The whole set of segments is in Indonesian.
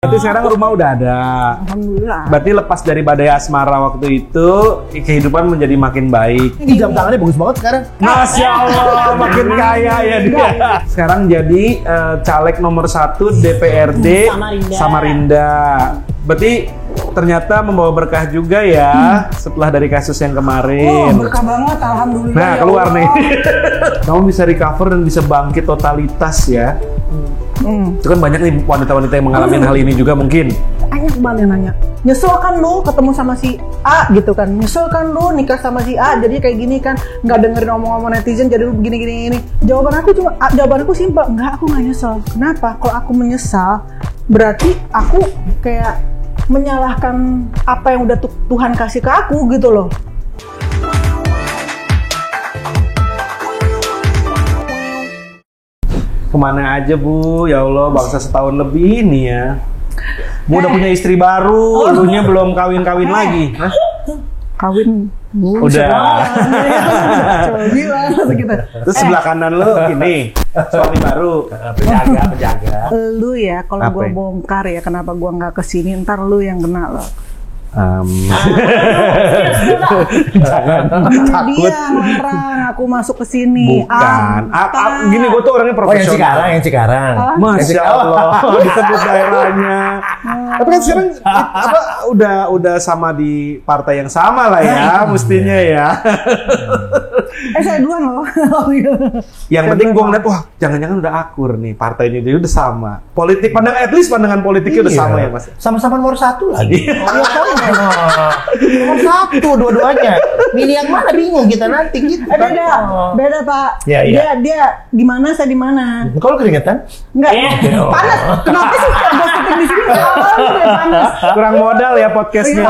Berarti sekarang rumah udah ada. Alhamdulillah. Berarti lepas dari badai asmara waktu itu, kehidupan menjadi makin baik. Ini jam tangannya bagus banget sekarang. Masya Allah, makin kaya ya dia. Sekarang jadi caleg nomor 1 DPRD Samarinda. Berarti ternyata membawa berkah juga ya setelah dari kasus yang kemarin. Oh, berkah banget, alhamdulillah. Nah, ya keluar Allah. nih. Kamu bisa recover dan bisa bangkit totalitas ya. Itu kan banyak nih wanita-wanita yang mengalami hal ini juga mungkin. Banyak banget yang nanya. Nyesel kan lu ketemu sama si A gitu kan. Nyesel kan lu nikah sama si A jadi kayak gini kan. Nggak dengerin omong-omong netizen jadi lu begini-gini. Jawaban aku simpel. Enggak, aku nggak nyesel. Kenapa? Kalau aku menyesal berarti aku kayak menyalahkan apa yang udah Tuhan kasih ke aku gitu loh. Kemana aja Bu? Ya Allah, bangsa setahun lebih ini ya. Bu udah punya istri baru, elunya belum kawin-kawin lagi. Hah? Kawin. Udah. Coba bilang gitu. Terus sebelah kanan lo ini suami baru. Penjaga. Lu ya, kalau gue Apa? bongkar ya kenapa gue nggak kesini, ntar lu yang kena loh. Jangan takut. Dia ngarang aku masuk ke sini. Bukan. Gini gue tuh orangnya Oh, yang profesional. Cikarang. Masya Allah, disebut daerahnya. Tapi kan sekarang udah sama di partai yang sama lah ya, mestinya ya. Saya duluan loh. Yang penting gue ngeliat, wah jangan-jangan udah akur nih partainya, dia udah sama. Politik, pandangan politiknya udah sama ya Mas. Sama-sama nomor 1 lagi. Nomor 1 dua-duanya. Milih yang mana bingung kita nanti gitu. Beda Pak. Iya. Dia di mana, saya di mana. Kalau keringetan? Enggak. Panas. Kenapa sih ada stick di sini? Panas. Kurang modal ya podcastnya.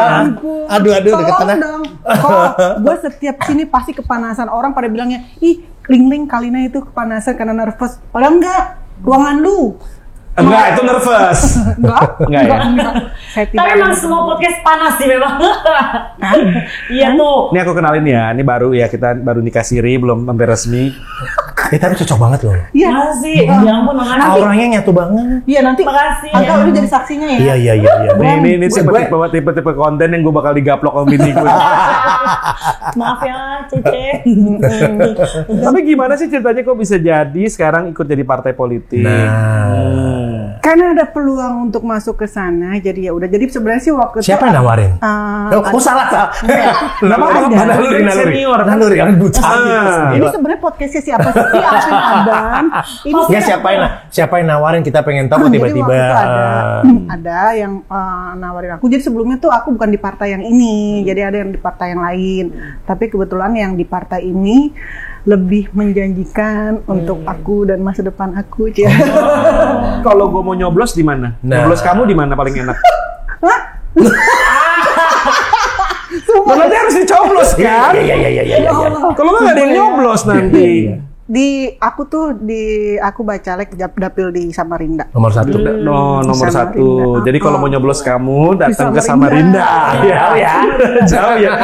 Aduh, deketan ah. dong. Kok gue setiap sini pasti kepanasan. Orang pada bilangnya, ih Ling Kalina itu kepanasan karena nervous. Padahal enggak. Ruangan lu. Enggak, itu nervous. Enggak ya? Saya tidak. Tapi emang semua podcast panas sih memang. Iya tuh. Ini aku kenalin ya, ini baru ya, kita baru nikah siri, belum hampir resmi. Tapi cocok banget loh. Iya. Makasih. Ya ampun, makasih. Auranya nyatu banget. Iya nanti. Makasih. Angka lu jadi saksinya ya. Iya. Ini tipe-tipe konten yang gue bakal digaplok sama bini gue. Maaf ya, Cece. Tapi gimana sih ceritanya kok bisa jadi sekarang ikut jadi partai politik? Karena ada peluang untuk masuk ke sana, jadi ya udah. Jadi sebenarnya sih waktu Siapa yang nawarin? Salah. Naluri yang buta. Ini sebenarnya podcastnya siapa sih? Alvin Adam. Ini Nggak, siapa yang nawarin, kita pengen tahu Jadi tiba-tiba. waktu itu ada yang nawarin aku. Jadi sebelumnya tuh aku bukan di partai yang ini, jadi ada yang di partai yang lain. Tapi kebetulan yang di partai ini lebih menjanjikan untuk aku dan masa depan aku. Kalau gue mau nyoblos di mana? Nah. Nyoblos kamu di mana paling enak? Nanti harus dicoblos kan? Iya. Kalau nggak ada yang nyoblos nanti. Aku bacalek dapil di Samarinda. Nomor 1. Nomor Samarinda. 1. Jadi kalau mau nyoblos kamu datang ke Samarinda. Samarinda. Ya. Jauh ya.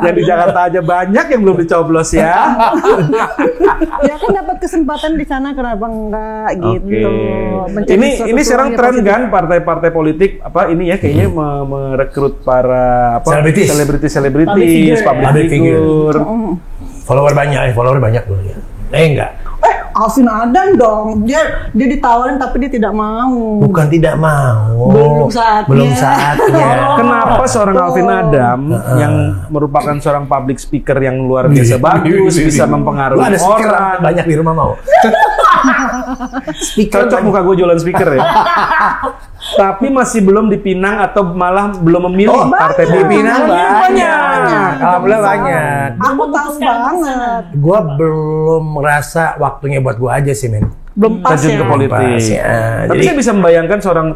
Yang di Jakarta aja banyak yang belum dicoblos ya. Ya kan dapat kesempatan di sana, kenapa enggak gitu. Oke. Ini sekarang tren kan partai-partai politik ini ya kayaknya merekrut para selebritis, public figure. Follower banyak loh ya. Enggak. Alvin Adam dong. Dia ditawarin tapi dia tidak mau. Bukan tidak mau. Belum saatnya. Kenapa seorang Alvin Adam yang merupakan seorang public speaker yang luar biasa bagus, bisa mempengaruhi orang. Banyak di rumah mau. Cocok muka gue jualan speaker ya. Tapi masih belum dipinang atau malah belum memilih partai di Pinang banyak. Alhamdulillah banyak. Aku tahu banget. Gua belum merasa waktunya buat gua aja sih, men. Belum pas Terjun ya. ke politik. Tapi saya bisa membayangkan seorang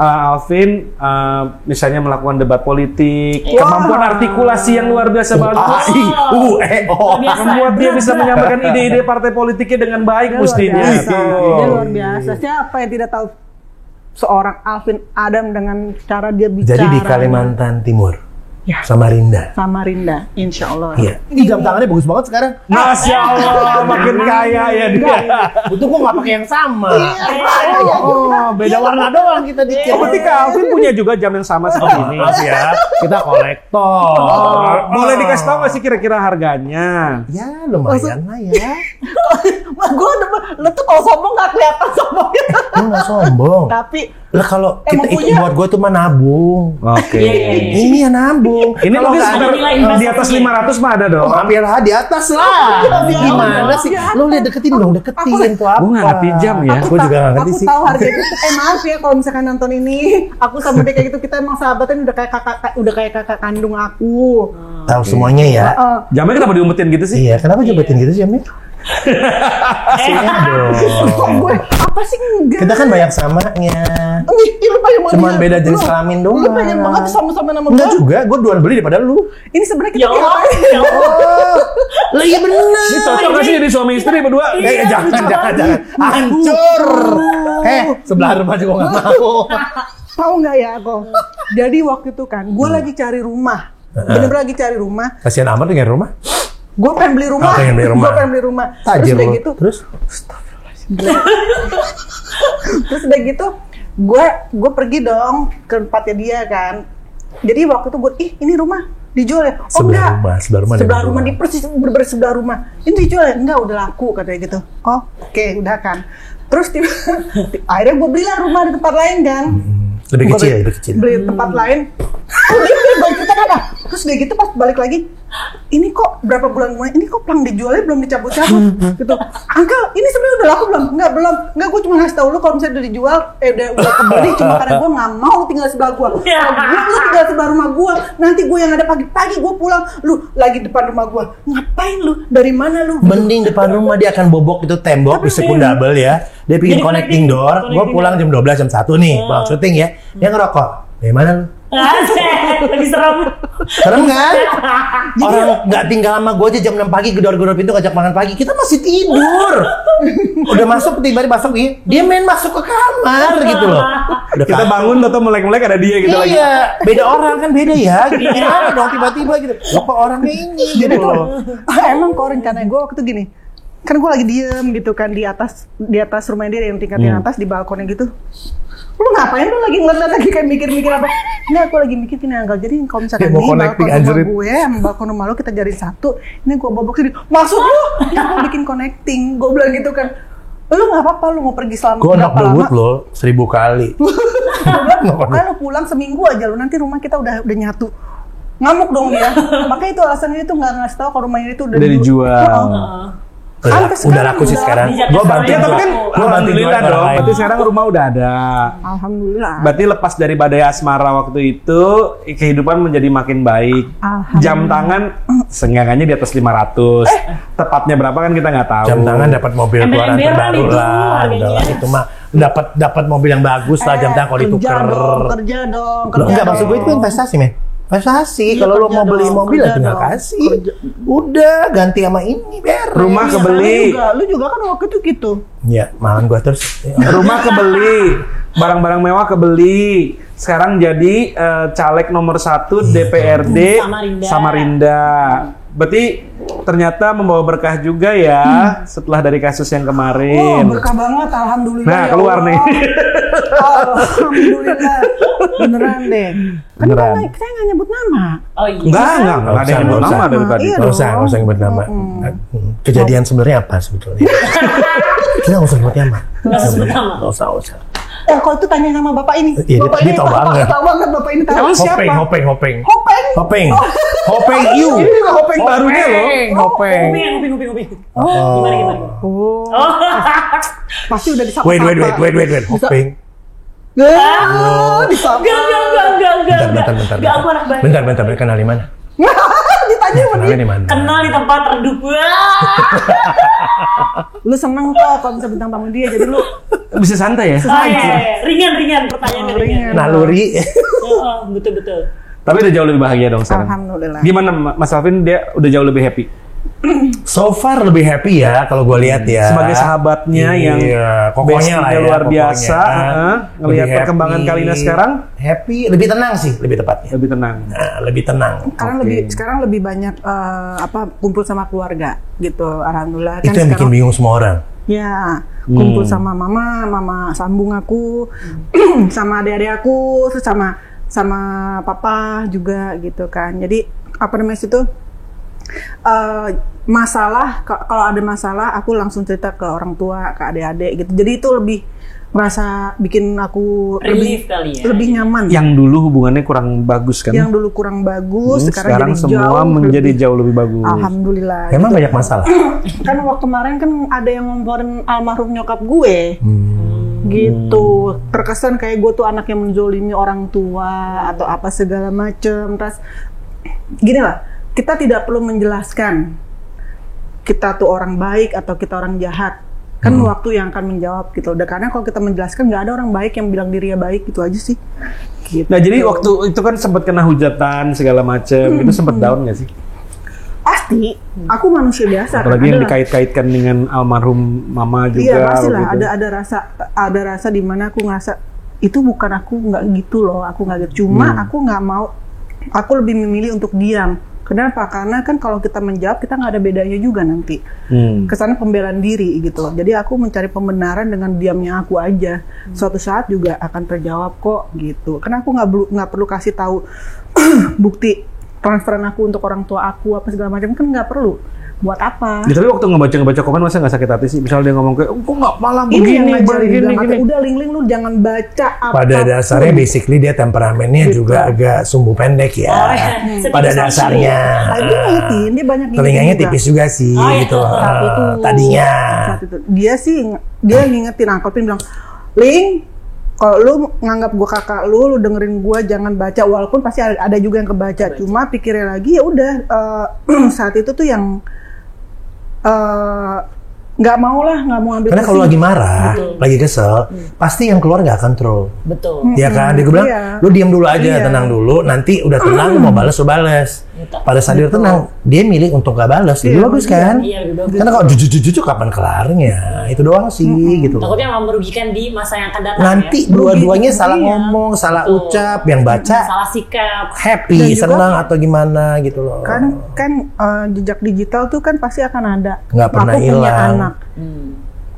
Alvin misalnya melakukan debat politik, kemampuan artikulasi yang luar biasa bagus. Membuat dia bisa menyampaikan ide-ide partai politiknya dengan baik mestinya. Dia luar biasa. Siapa yang tidak tahu seorang Alvin Adam dengan cara dia bicara? Jadi di Kalimantan Timur Ya. Samarinda. Samarinda, insya Allah. Iya. Ini jam tangannya bagus banget sekarang. Masya Allah, makin kaya ya dia. Untung gua nggak pakai yang sama. Oh, Beda warna doang kita dikit. Oh, berarti Kak Alvin punya juga jam yang sama seperti ini. Maaf ya, kita kolektor. Boleh dikasih tahu nggak sih kira-kira harganya? Ya lumayan lah ya. Gue lu tuh kalau sombong gak kelihatan sombongnya. Lu nggak sombong. Tapi Lah kalau kita Emang itu punya? buat gue tuh mah nabung. Oke. Ini ya nabung. Ini Kalau mungkin nggak sekitar nilai di atas investasinya. 500 mah ada dong. Oh, hampir lah di atas lah. Gimana sih? Lu lihat deketin dong, deketin tuh apa? Gue nggak ngerti jam ya. Aku juga nggak ngerti aku sih. tahu harga itu. Maaf ya kalau misalkan nonton ini, aku sama dia kayak gitu, kita emang sahabatan udah kayak kakak kandung aku. Tahu semuanya ya. Jamnya kenapa diumpetin gitu sih? Iya, kenapa jempetin gitu sih, Amir? Aslinya Kok dong. gue apa sih enggak? Kita kan banyak samanya. Lu banyak banget. Cuman beda jenis kelamin doang. Lu banyak banget sama-sama nama Enggak gue. juga, gue duluan beli daripada lu. Ini sebenarnya Ya kita Allah, ngapain? ya Allah. Lah iya bener. Ini cocok gak sih jadi suami istri berdua? Jangan. Hancur. Sebelah rumah juga nggak mau. Tahu nggak ya aku? Jadi waktu itu kan, gue lagi cari rumah. Bener-bener lagi cari rumah. Kasihan amat dengan rumah. Gue pengen beli rumah. Oh, pengen beli rumah. Gue pengen beli rumah. Tajir Terus udah lu. gitu. Terus? Terus udah gitu, gue pergi dong ke tempatnya dia kan. Jadi waktu itu gue, ini rumah dijual ya? Oh Sebelah enggak. rumah Sebelah rumah di persis bener sebelah rumah. Ini dijual ya? Enggak, udah laku katanya gitu. Oh, oke, udah kan. Terus akhirnya gue belilah rumah di tempat lain kan. Lebih Gua kecil, lebih kecil. Beli tempat lain. Dia balik kita kan. Terus dia gitu pas balik lagi, ini kok berapa bulan kemudian, ini kok plang dijualnya belum dicabut-cabut gitu. Angkel, ini sebenarnya udah laku belum? Belum. Enggak, gue cuma ngasih tahu lu kalau misalnya udah dijual, udah kebeli cuma karena gue nggak mau lu tinggal sebelah gue. Kalau lu tinggal sebelah rumah gue, nanti gue yang ada pagi-pagi gue pulang, lu lagi depan rumah gue. Ngapain lu? Dari mana lu? Mending depan rumah dia akan bobok itu tembok di sekundabel ya. Dia bikin connecting door. Gue pulang jam 12 jam 1 nih, pulang syuting ya. Dia ngerokok. Dari mana lu? Asik, lebih serem. Serem kan? Orang nggak tinggal sama gue aja jam 6 pagi gedor-gedor pintu ngajak makan pagi. Kita masih tidur. Udah masuk tiba-tiba masuk dia main masuk ke kamar gitu loh. Udah Kita bangun atau melek-melek ada dia gitu lagi. Iya, beda orang kan beda ya. Gimana dong tiba-tiba gitu. Kok orangnya ini gitu loh. Emang kok rencananya gue waktu itu gini, kan gue lagi diem gitu kan di atas rumah dia yang tingkat yang atas di balkonnya gitu. Lu ngapain lu lagi ngeliat lagi kayak mikir-mikir apa? Nggak, aku lagi mikir gini Anggal. Jadi kalau misalkan Mau nih connecting, balkon rumah anjrit. gue sama balkon rumah lu kita jadiin satu, ini gue bobok sini. Maksud lu? Ya gue bikin connecting. Gue bilang gitu kan. Lu nggak apa-apa, lu mau pergi selama Gue knock berapa the lama? wood loh 1000 kali. Gue bilang, pokoknya lu pulang seminggu aja lu, nanti rumah kita udah nyatu. Ngamuk dong dia. Makanya itu alasannya itu nggak ngasih tahu kalau rumahnya itu udah dijual. Udah laku sih sekarang. Gue bantuin Ya tapi kan gue bantuin alhamdulillah dong. Berarti sekarang rumah udah ada. Alhamdulillah. Berarti lepas dari badai asmara waktu itu, kehidupan menjadi makin baik. Alhamdulillah. Jam tangan seenggaknya di atas 500. Tepatnya berapa kan kita nggak tahu. jam tangan dapat mobil keluaran Ember-emberan terbaru itu lah. harganya. Udah lah itu mah dapat mobil yang bagus lah jam tangan kalau ditukar. Kerja dong. Loh, enggak maksud gue itu investasi men. Investasi. Iya, Kalau lo kerja mau beli dong, mobil kerja ya tinggal dong. kasih. Udah ganti sama ini beres. Rumah kebeli, Lu juga kan waktu itu gitu. Ya malah gue terus. rumah kebeli, barang-barang mewah kebeli. Sekarang jadi caleg nomor 1 DPRD Samarinda. Samarinda. Berarti ternyata membawa berkah juga ya setelah dari kasus yang Oh, kemarin. berkah banget, alhamdulillah. Nah, ya keluar Allah. nih. Alhamdulillah. Beneran deh. Kan Beneran. saya nggak nyebut nama. Oh iya. Enggak ada yang Nggak nyebut usah. nama dari tadi. Iya. Nggak usah nyebut nama. Kejadian sebenarnya apa sebetulnya? Kita nggak usah sebut nama. Nggak usah sebut nama. Nggak usah. Oh, kalau itu tanya sama bapak ini. Iya, Bapak dia ini tahu banget. Tahu banget bapak ini tahu. Emang siapa? Hopeng. Hopeng. Hopeng you. Ini juga hopeng barunya loh. Hopeng. Kuping. Gimana? Oh. Pasti udah disapa. Wait. Hopeng. Disapa. Enggak. Bentar. Enggak, aku anak baik. Bentar, mereka kenal di mana? Ditanya sama dia. Kenalnya di mana? Kenal di tempat redup. Lu seneng kok kalau bisa bintang tamu dia, jadi lu Bisa santai ya? Oh iya. Ringan pertanyaannya ringan. Naluri. Betul. Tapi udah jauh lebih bahagia dong sekarang. alhamdulillah. Gimana Mas Alvin, dia udah jauh lebih happy? So far lebih happy ya kalau gue lihat ya. Sebagai sahabatnya yang kokohnya lah ya, luar pokoknya. biasa, ngelihat Lebih perkembangan happy. Kalina sekarang Happy, lebih tenang sih, lebih tepatnya. lebih tenang. Nah, lebih tenang. Karena sekarang lebih banyak kumpul sama keluarga gitu, alhamdulillah. Itu yang bikin bingung semua orang. Ya, kumpul sama mama sambung aku, sama adik-adik aku, terus sama papa juga gitu kan. Jadi apa namanya itu masalah, kalau ada masalah aku langsung cerita ke orang tua, ke adik-adik gitu. Jadi itu lebih merasa bikin aku Relief kali ya. lebih nyaman. Yang dulu hubungannya kurang bagus kan? Yang dulu kurang bagus, sekarang jadi semua menjadi jauh lebih bagus. Alhamdulillah. Emang banyak masalah. Kan waktu kemarin kan ada yang ngomporin almarhum nyokap gue. Gitu. Terkesan kayak gue tuh anak yang menzolimi orang tua atau apa segala macem. Terus gini lah, kita tidak perlu menjelaskan kita tuh orang baik atau kita orang jahat. Kan waktu yang akan menjawab gitu. Dan karena kalau kita menjelaskan nggak ada orang baik yang bilang dirinya baik, gitu aja sih. Gitu. Nah jadi waktu itu kan sempat kena hujatan segala macem, itu sempat down nggak sih? Pasti, aku manusia biasa. Apalagi yang Adalah- dikait-kaitkan dengan almarhum mama juga. Iya pastilah gitu. ada rasa di mana aku ngerasa itu bukan aku, nggak gitu loh, aku nggak gitu. Cuma aku nggak mau, aku lebih memilih untuk diam. Kenapa? Karena kan kalau kita menjawab kita nggak ada bedanya juga nanti. Kesannya pembelaan diri gitu. Jadi aku mencari pembenaran dengan diamnya aku aja. Suatu saat juga akan terjawab kok gitu. Karena aku nggak perlu kasih tahu bukti transferan aku untuk orang tua aku apa segala macam, kan nggak perlu. Buat apa? Ya, tapi waktu ngebaca komen masa nggak sakit hati sih? Misalnya dia ngomong kayak, kok nggak malah Ini begini, yang ngajarin begini, bilang, gini. udah Ling lu jangan baca apa. Pada dasarnya basically dia temperamennya Gitu. juga agak sumbu pendek ya. Oh, ya. Pada Seperti dasarnya. Dia ngingetin, dia banyak ngingetin Telinganya juga. tipis juga sih Oh, iya. gitu. Saat itu. Tadinya. Saat itu. Dia ngingetin angkotin bilang, Ling, kalau lu nganggap gua kakak lu dengerin gua jangan baca, walaupun pasti ada juga yang kebaca. Cuma pikirnya lagi ya udah saat itu tuh yang nggak mau ambil Karena kalau pusing. lagi marah, lagi kesel, pasti yang keluar nggak kontrol. Betul. Ya kan? Dia bilang, Iya. lu diam dulu aja, Iya. tenang dulu. Nanti udah tenang, lu mau balas, lu balas. Pada saat dia tenang, dia milih untuk gak balas. Lebih Iya, bagus kan? Iya, lebih bagus. Karena kalau jujur kapan kelarnya? Itu doang sih gitu. Takutnya malah merugikan di masa yang akan datang Nanti ya. dua-duanya salah Iya. ngomong, salah Betul. ucap, yang baca Salah sikap. Dan happy, juga- senang atau gimana gitu loh. kan jejak digital tuh kan pasti akan ada. Nggak pernah aku punya hilang. anak.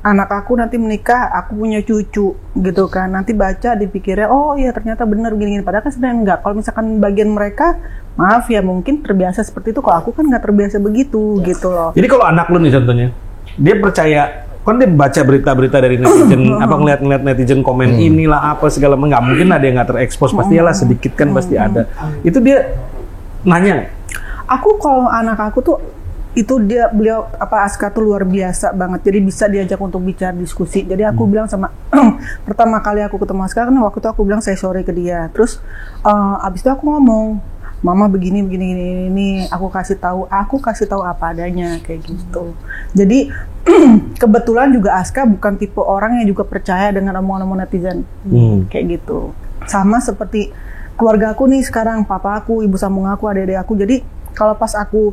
Anak aku nanti menikah, aku punya cucu gitu kan. Nanti baca dipikirnya, oh iya ternyata benar gini-gini. Padahal kan sebenarnya enggak. Kalau misalkan bagian mereka, maaf ya mungkin terbiasa seperti itu. Kalau aku kan nggak terbiasa begitu gitu loh. Jadi kalau anak lu nih contohnya, dia percaya, kan dia baca berita-berita dari netizen, apa ngeliat netizen komen inilah apa segala, nggak mungkin ada yang nggak terekspos, pastilah sedikit kan pasti ada. Itu dia nanya, Aku kalau anak aku tuh itu beliau Aska tuh luar biasa banget, jadi bisa diajak untuk bicara diskusi. Jadi aku bilang sama pertama kali aku ketemu Aska kan waktu itu aku bilang saya sorry ke dia, terus abis itu aku ngomong mama begini ini aku kasih tahu apa adanya kayak gitu. Jadi kebetulan juga Aska bukan tipe orang yang juga percaya dengan omongan-omongan netizen kayak gitu. Sama seperti keluarga aku nih sekarang, papa aku, ibu sambung aku, adik-adik aku. Jadi kalau pas aku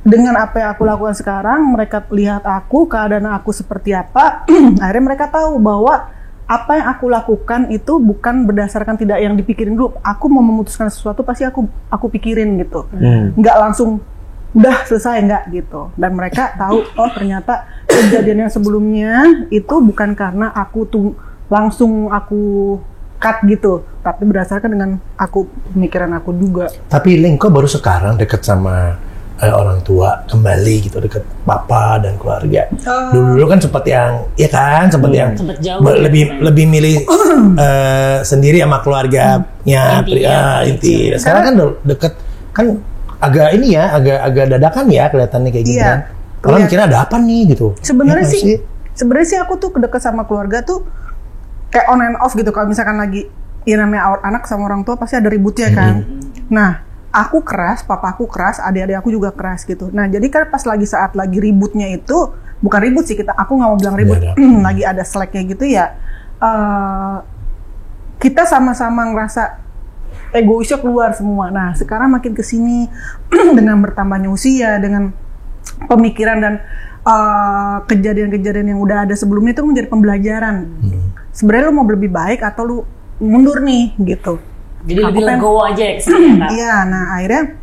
dengan apa yang aku lakukan sekarang, mereka lihat aku, keadaan aku seperti apa, akhirnya mereka tahu bahwa apa yang aku lakukan itu bukan berdasarkan tidak yang dipikirin dulu. Aku mau memutuskan sesuatu pasti aku pikirin gitu. Nggak langsung udah selesai, nggak gitu. Dan mereka tahu, oh ternyata kejadian yang sebelumnya itu bukan karena aku tuh langsung aku cut gitu, tapi berdasarkan dengan pemikiran aku juga. Tapi Ling, kok baru sekarang deket sama orang tua kembali gitu, deket papa dan keluarga? Dulu kan sempat yang, ya kan, sempat yang Sempet jauh. lebih milih sendiri sama keluarganya inti. Sekarang kan deket, kan agak ini ya, agak dadakan ya kelihatannya kayak gitu Iya. kan. Kalau Iya. mikirnya ada apa nih gitu. Sebenarnya Ya, sebenarnya sih aku tuh deket sama keluarga tuh kayak on and off gitu. Kalau misalkan lagi ya namanya anak sama orang tua pasti ada ributnya kan. Nah, aku keras, papa aku keras, adik-adik aku juga keras gitu. Nah, jadi kan pas saat lagi ributnya itu, bukan ribut sih aku nggak mau bilang ribut, Iya, lagi ada slacknya gitu ya. Kita sama-sama ngerasa egoisnya keluar semua. Nah, sekarang makin kesini dengan bertambahnya usia, dengan pemikiran dan kejadian-kejadian yang udah ada sebelumnya itu menjadi pembelajaran. Sebenarnya lu mau lebih baik atau lu mundur nih gitu. Jadi lebih legowo aja ya kesana. Iya, nah akhirnya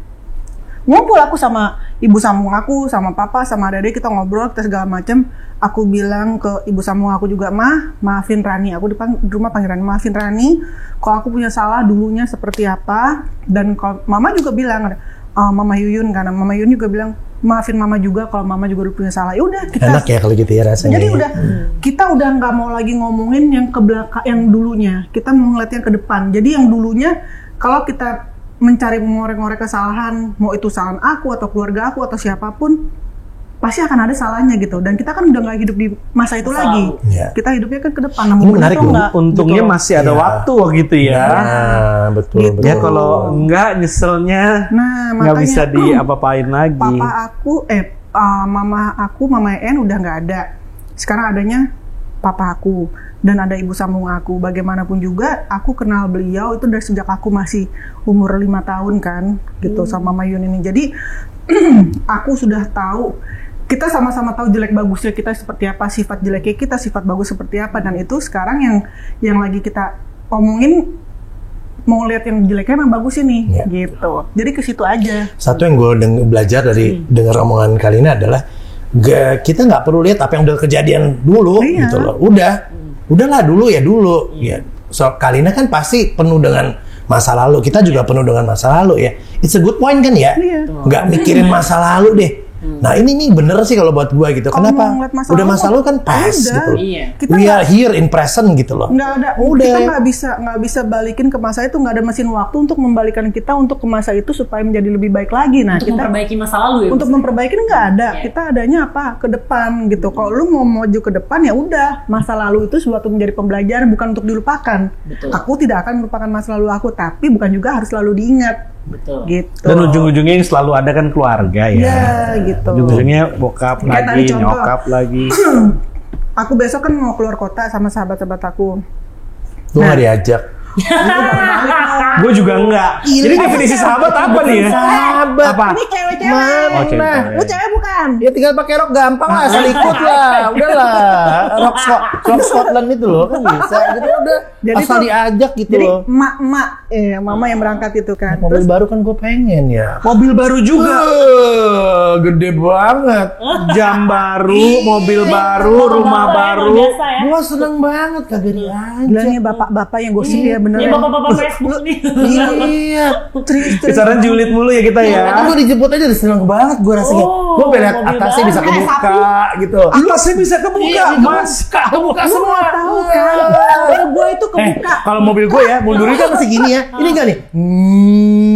ngumpul aku sama ibu sambung aku, sama papa, sama adik-adik, kita ngobrol, kita segala macem. Aku bilang ke ibu sambung aku juga, maafin Rani. Aku di rumah panggil Rani, maafin Rani. Kalau aku punya salah dulunya seperti apa. Dan kalau mama juga bilang, Mama Yuyun karena Mama Yuyun juga bilang, maafin mama juga kalau mama juga dulu punya salah. Ya udah kita. Enak ya kalau gitu ya rasanya. Jadi udah kita udah nggak mau lagi ngomongin yang ke belakang, yang dulunya. Kita mau ngeliat yang ke depan. Jadi yang dulunya kalau kita mencari mengorek-ngorek kesalahan, mau itu kesalahan aku atau keluarga aku atau siapapun, pasti akan ada salahnya gitu. Dan kita kan udah nggak hidup di masa itu lagi. Ya. Kita hidupnya kan ke depan. Ini menarik loh. Untungnya gitu. masih ada waktu gitu ya. Betul. Gitu. betul. Ya kalau enggak nyeselnya nggak makanya, bisa diapa-apain lagi. Papa aku, Mama En udah nggak ada. Sekarang adanya papa aku dan ada ibu sambung aku. Bagaimanapun juga, aku kenal beliau itu dari sejak aku masih umur 5 tahun kan, gitu sama Mama Yun ini. Jadi aku sudah tahu, kita sama-sama tahu jelek bagusnya kita seperti apa, sifat jeleknya kita, sifat bagus seperti apa, dan itu sekarang yang lagi kita omongin. Mau lihat yang jeleknya yang bagus ini, gitu. Jadi ke situ aja. Satu yang gue belajar dari dengar omongan kali ini adalah kita nggak perlu lihat apa yang udah kejadian dulu, gitu loh. Udahlah dulu ya dulu. Ya. So Kalina kan pasti penuh dengan masa lalu. Kita juga penuh dengan masa lalu ya. It's a good point kan ya. Nggak mikirin masa lalu deh. Nah ini nih bener sih kalau buat gue gitu. Kalau Kenapa? Udah masa lalu kan pas gitu. Iya. We are here in present gitu loh. Nggak ada. Kita nggak bisa balikin ke masa itu. Nggak ada mesin waktu untuk membalikan kita untuk ke masa itu supaya menjadi lebih baik lagi. Nah, untuk kita memperbaiki masa lalu ya. Untuk memperbaiki nggak ada. Kita adanya apa? Ke depan gitu. Kalau lu mau maju ke depan ya udah. Masa lalu itu suatu menjadi pembelajaran, bukan untuk dilupakan. Betul. Aku tidak akan melupakan masa lalu aku, tapi bukan juga harus selalu diingat. Betul. Gitu. Dan ujung-ujungnya yang selalu ada kan keluarga ya. Ya gitu. Ujung-ujungnya bokap Kayak lagi, tadi contoh. nyokap lagi. Aku besok kan mau keluar kota sama sahabat-sahabat aku. Lu nggak diajak. Gue juga enggak. Jadi definisi sahabat apa nih ya? Sahabat. Apa? Ini cewek-cewek. Oh, cewek. Mana? Lu cewek bukan? Ya tinggal pakai rok gampang lah, asal ikut lah, udahlah. Rok Scotland itu loh, kan bisa gitu udah. Jadi asal tuh- diajak gitu Jadi loh. emak-emak, mama yang berangkat itu kan. Mobil baru kan gue pengen ya. Mobil baru juga. Gede banget. Jam baru, mobil baru, rumah baru. Biasa ya. Gue seneng banget kagak diajak. Gila nih bapak-bapak yang gosip ya bener Ini ya. bapak-bapak Facebook nih. Iya. Kisaran julid mulu ya kita ya. Gue dijemput aja udah seneng banget gue rasanya. Oh, Gue pengen lihat mobil atasnya bisa baru. kebuka gitu. Atasnya bisa kebuka, Mas. Kebuka Lu semua. nggak tahu kan? Kalau gue itu kebuka. Kalau mobil gue ya, Mundurnya kan masih gini ya. Ini enggak nih.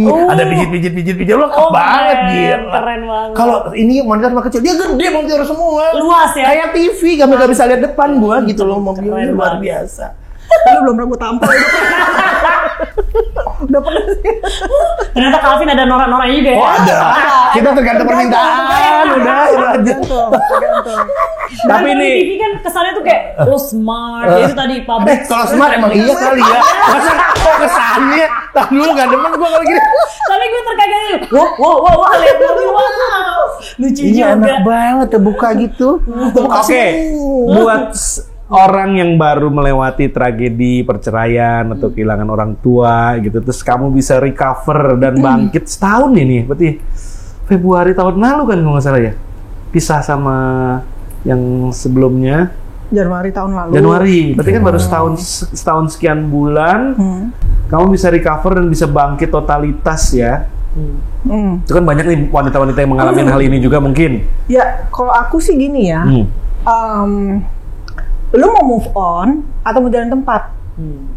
Ada pijit lo Oh, banget keren, gila. keren banget. Kalau ini monitor mah kecil, dia gede monitor semua. Luas ya. Kayak TV, kamu gak bisa lihat depan gua gitu loh, mobilnya Keren luar banget. biasa. Lu belum pernah gue tampol. Udah pernah sih. Ternyata Calvin ada norak-noraknya juga ya. Oh ada. Kita tergantung permintaan, udah itu aja. Tergantung. Tapi Dan nih, TV kan kesannya tuh kayak smart. Ya itu tadi pabrik. Kalau smart emang iya kali ya. Masa kok kesannya? Tak dulu gak demen gua kalau gini. Tapi gue terkaget nih. Wow, lihat mobil wow. Lucu Ini juga. enak banget terbuka gitu. Terbuka oke, buat orang yang baru melewati tragedi perceraian atau kehilangan orang tua gitu, terus kamu bisa recover dan bangkit setahun ini, berarti Februari tahun lalu kan kalau nggak salah ya, pisah sama yang sebelumnya Januari tahun lalu. Januari, berarti kan baru setahun sekian bulan, kamu bisa recover dan bisa bangkit totalitas ya. Itu kan banyak nih wanita-wanita yang mengalami hal ini juga mungkin. Ya, kalau aku sih gini ya. Lu mau move on atau mau jalan tempat?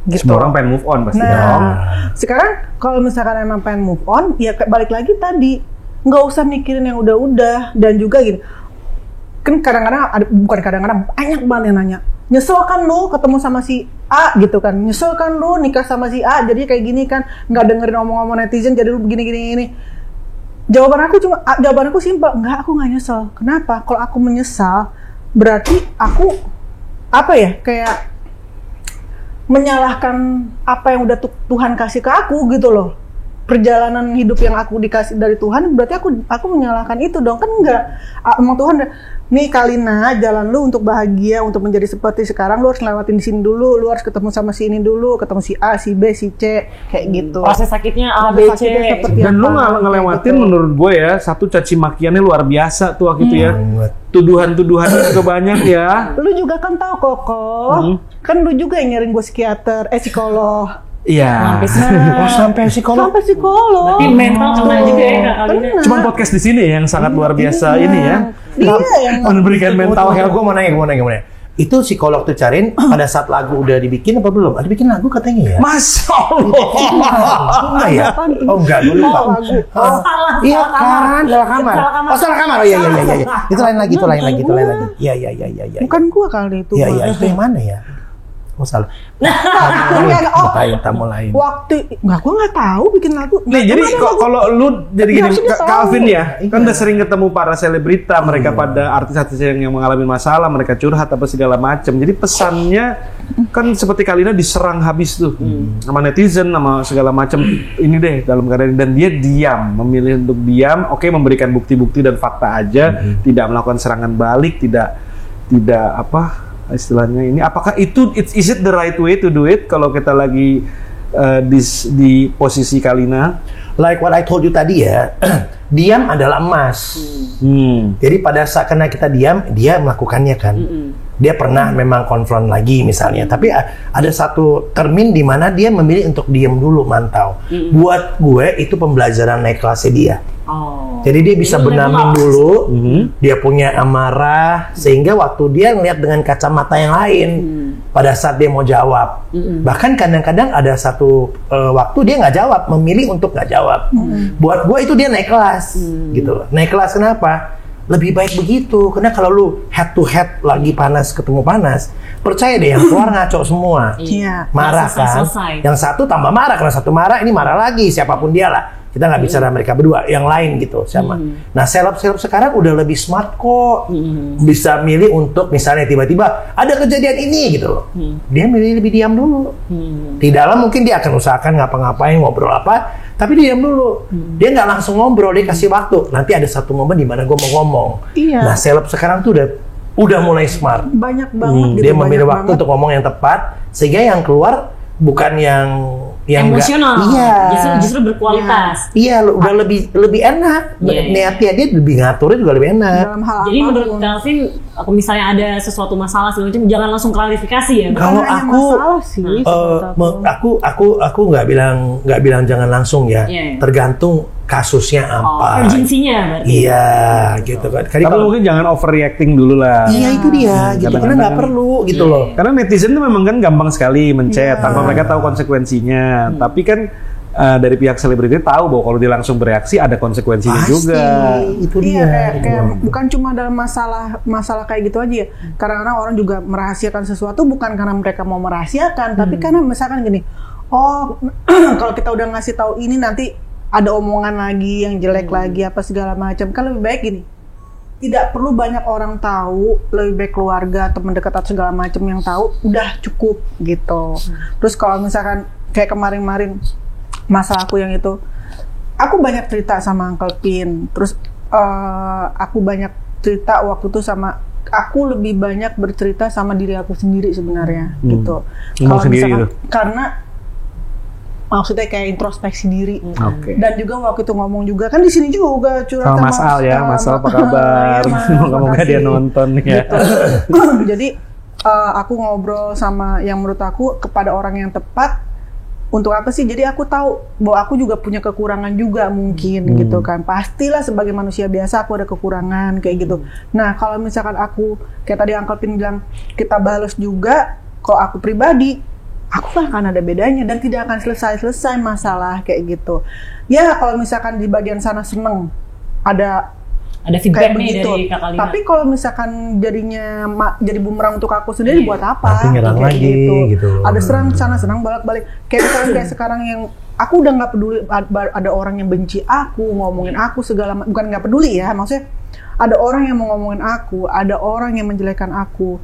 Gitu. Semua orang pengen move on pasti dong. Nah, sekarang kalau misalkan emang pengen move on, ya balik lagi tadi, nggak usah mikirin yang udah-udah. Dan juga gini, kan kadang-kadang bukan kadang-kadang banyak banget yang nanya, nyesel kan lu ketemu sama si A gitu kan, nyesel kan lu nikah sama si A jadi kayak gini kan, nggak dengerin omong-omong netizen jadi lu begini-gini. Jawaban aku simpel, enggak, aku nggak nyesel. Kenapa? Kalau aku menyesal, berarti aku apa ya, kayak menyalahkan apa yang udah Tuhan kasih ke aku gitu loh. perjalanan hidup yang aku dikasih dari Tuhan, berarti aku menyalahkan itu dong, kan enggak. Emang Tuhan nih Kalina, jalan lu untuk bahagia, untuk menjadi seperti sekarang, lu harus lewatin di sini dulu, lu harus ketemu sama si ini dulu, ketemu si A, si B, si C, kayak gitu. Proses sakitnya A, B, C. Dan lu ngelewatin gitu. Menurut gue ya, satu caci makiannya luar biasa tuh waktu itu ya. Tuduhan-tuduhan juga banyak ya. Lu juga kan tahu Koko, kan lu juga yang nyariin gue psikolog. Iya. Sampai psikolog. Berarti mental kena juga ya Kak Kalina. Cuman podcast di sini yang sangat luar biasa ini ya. Iya, yang memberikan mental health. Gue mau nanya. Itu psikolog tuh cariin pada saat lagu udah dibikin apa belum? Ada bikin lagu katanya ya? Masya Allah. Enggak ya? Oh enggak, dulu Pak. Iya kan, salah kamar. Oh salah kamar. Oh iya. Itu lain lagi. Iya. Bukan gua kali itu. Iya, itu yang mana ya? Oh salah. Tamu lain. Waktu gua nggak tahu bikin lagu. Nih jadi kalau lu jadi gini, Calvin ya, kan udah sering ketemu para selebrita, mereka pada artis-artis yang mengalami masalah, mereka curhat apa segala macam. Jadi pesannya kan seperti Kalina diserang habis tuh sama netizen, sama segala macam. Ini deh dalam keadaan, dan dia diam, memilih untuk diam. Oke, memberikan bukti-bukti dan fakta aja, tidak melakukan serangan balik, tidak apa istilahnya ini, apakah itu is it the right way to do it kalau kita lagi di posisi Kalina? Like what I told you tadi ya, diam adalah emas. Jadi pada saat karena kita diam, dia melakukannya kan. Dia pernah memang konfront lagi misalnya, tapi ada satu termin di mana dia memilih untuk diam dulu, mantau. Buat gue itu pembelajaran naik kelasnya dia. Jadi dia bisa benamin dulu, dia punya amarah, sehingga waktu dia ngeliat dengan kacamata yang lain, pada saat dia mau jawab. Bahkan kadang-kadang ada satu waktu dia nggak jawab, memilih untuk nggak jawab. Buat gue itu dia naik kelas, gitu. Naik kelas kenapa? Lebih baik begitu, karena kalau lu head to head lagi panas ketemu panas, percaya deh yang keluar ngaco semua. Marah kan? Yang satu tambah marah, karena satu marah, ini marah lagi, siapapun dia lah. Kita nggak bicara mereka berdua, yang lain gitu sama. Nah, seleb-seleb sekarang udah lebih smart kok, bisa milih untuk misalnya tiba-tiba ada kejadian ini gitu loh, dia milih lebih diam dulu. Di dalam mungkin dia akan usahakan ngapa-ngapain, ngobrol apa, tapi dia diam dulu. Dia nggak langsung ngobrol, dia kasih waktu. Nanti ada satu momen di mana gue mau ngomong. Nah, seleb sekarang tuh udah mulai smart. Banyak banget. Dia memilih waktu untuk ngomong yang tepat, sehingga yang keluar bukan yang emosional, justru berkualitas. Iya, udah lebih enak. Niatnya dia lebih ngaturnya juga lebih enak. Jadi menurut Calvin, aku misalnya ada sesuatu masalah segala macam, jangan langsung klarifikasi ya. Kalau aku nggak bilang jangan langsung ya. Tergantung kasusnya apa. Urgensinya berarti. Iya, gitu kan. Tapi mungkin jangan overreacting dulu lah. Iya, itu dia. Gitu, karena nggak perlu gitu loh. Karena netizen tuh memang kan gampang sekali mencet tanpa mereka tahu konsekuensinya. Tapi kan dari pihak selebriti tahu bahwa kalau dia langsung bereaksi ada konsekuensinya juga. Itu dia. Kayak bukan cuma dalam masalah kayak gitu aja ya. Karena orang juga merahasiakan sesuatu bukan karena mereka mau merahasiakan, tapi karena misalkan gini, kalau kita udah ngasih tahu ini nanti ada omongan lagi yang jelek lagi apa segala macam, kan lebih baik gini. Tidak perlu banyak orang tahu, lebih baik keluarga, teman dekat atau segala macam yang tahu, udah cukup gitu. Terus kalau misalkan kayak kemarin-kemarin masalah aku yang itu, aku banyak cerita sama Uncle Pin. Terus aku banyak cerita waktu itu aku lebih banyak bercerita sama diri aku sendiri sebenarnya gitu. Kalau misalkan karena maksudnya kayak introspeksi diri. Dan juga waktu itu ngomong juga kan di sini juga curhat sama Mas Al ya. Mas Al apa kabar? Moga-moga dia nonton ya. Gitu. Jadi aku ngobrol sama yang menurut aku kepada orang yang tepat. Untuk apa sih? Jadi aku tahu bahwa aku juga punya kekurangan juga mungkin gitu kan. Pastilah sebagai manusia biasa aku ada kekurangan kayak gitu. Nah, kalau misalkan aku kayak tadi Uncle Pin bilang kita balas juga, kalau aku pribadi aku akan ada bedanya dan tidak akan selesai masalah kayak gitu. Ya kalau misalkan di bagian sana seneng ada feedback nih dari Kak Kalina. Tapi kalau misalkan jadinya jadi bumerang untuk aku sendiri buat apa? Nanti nyerang lagi gitu. Ada serang sana serang balik. Kayak sekarang yang aku udah nggak peduli ada orang yang benci aku, ngomongin aku segala bukan nggak peduli ya, maksudnya ada orang yang mau ngomongin aku, ada orang yang menjelekkan aku.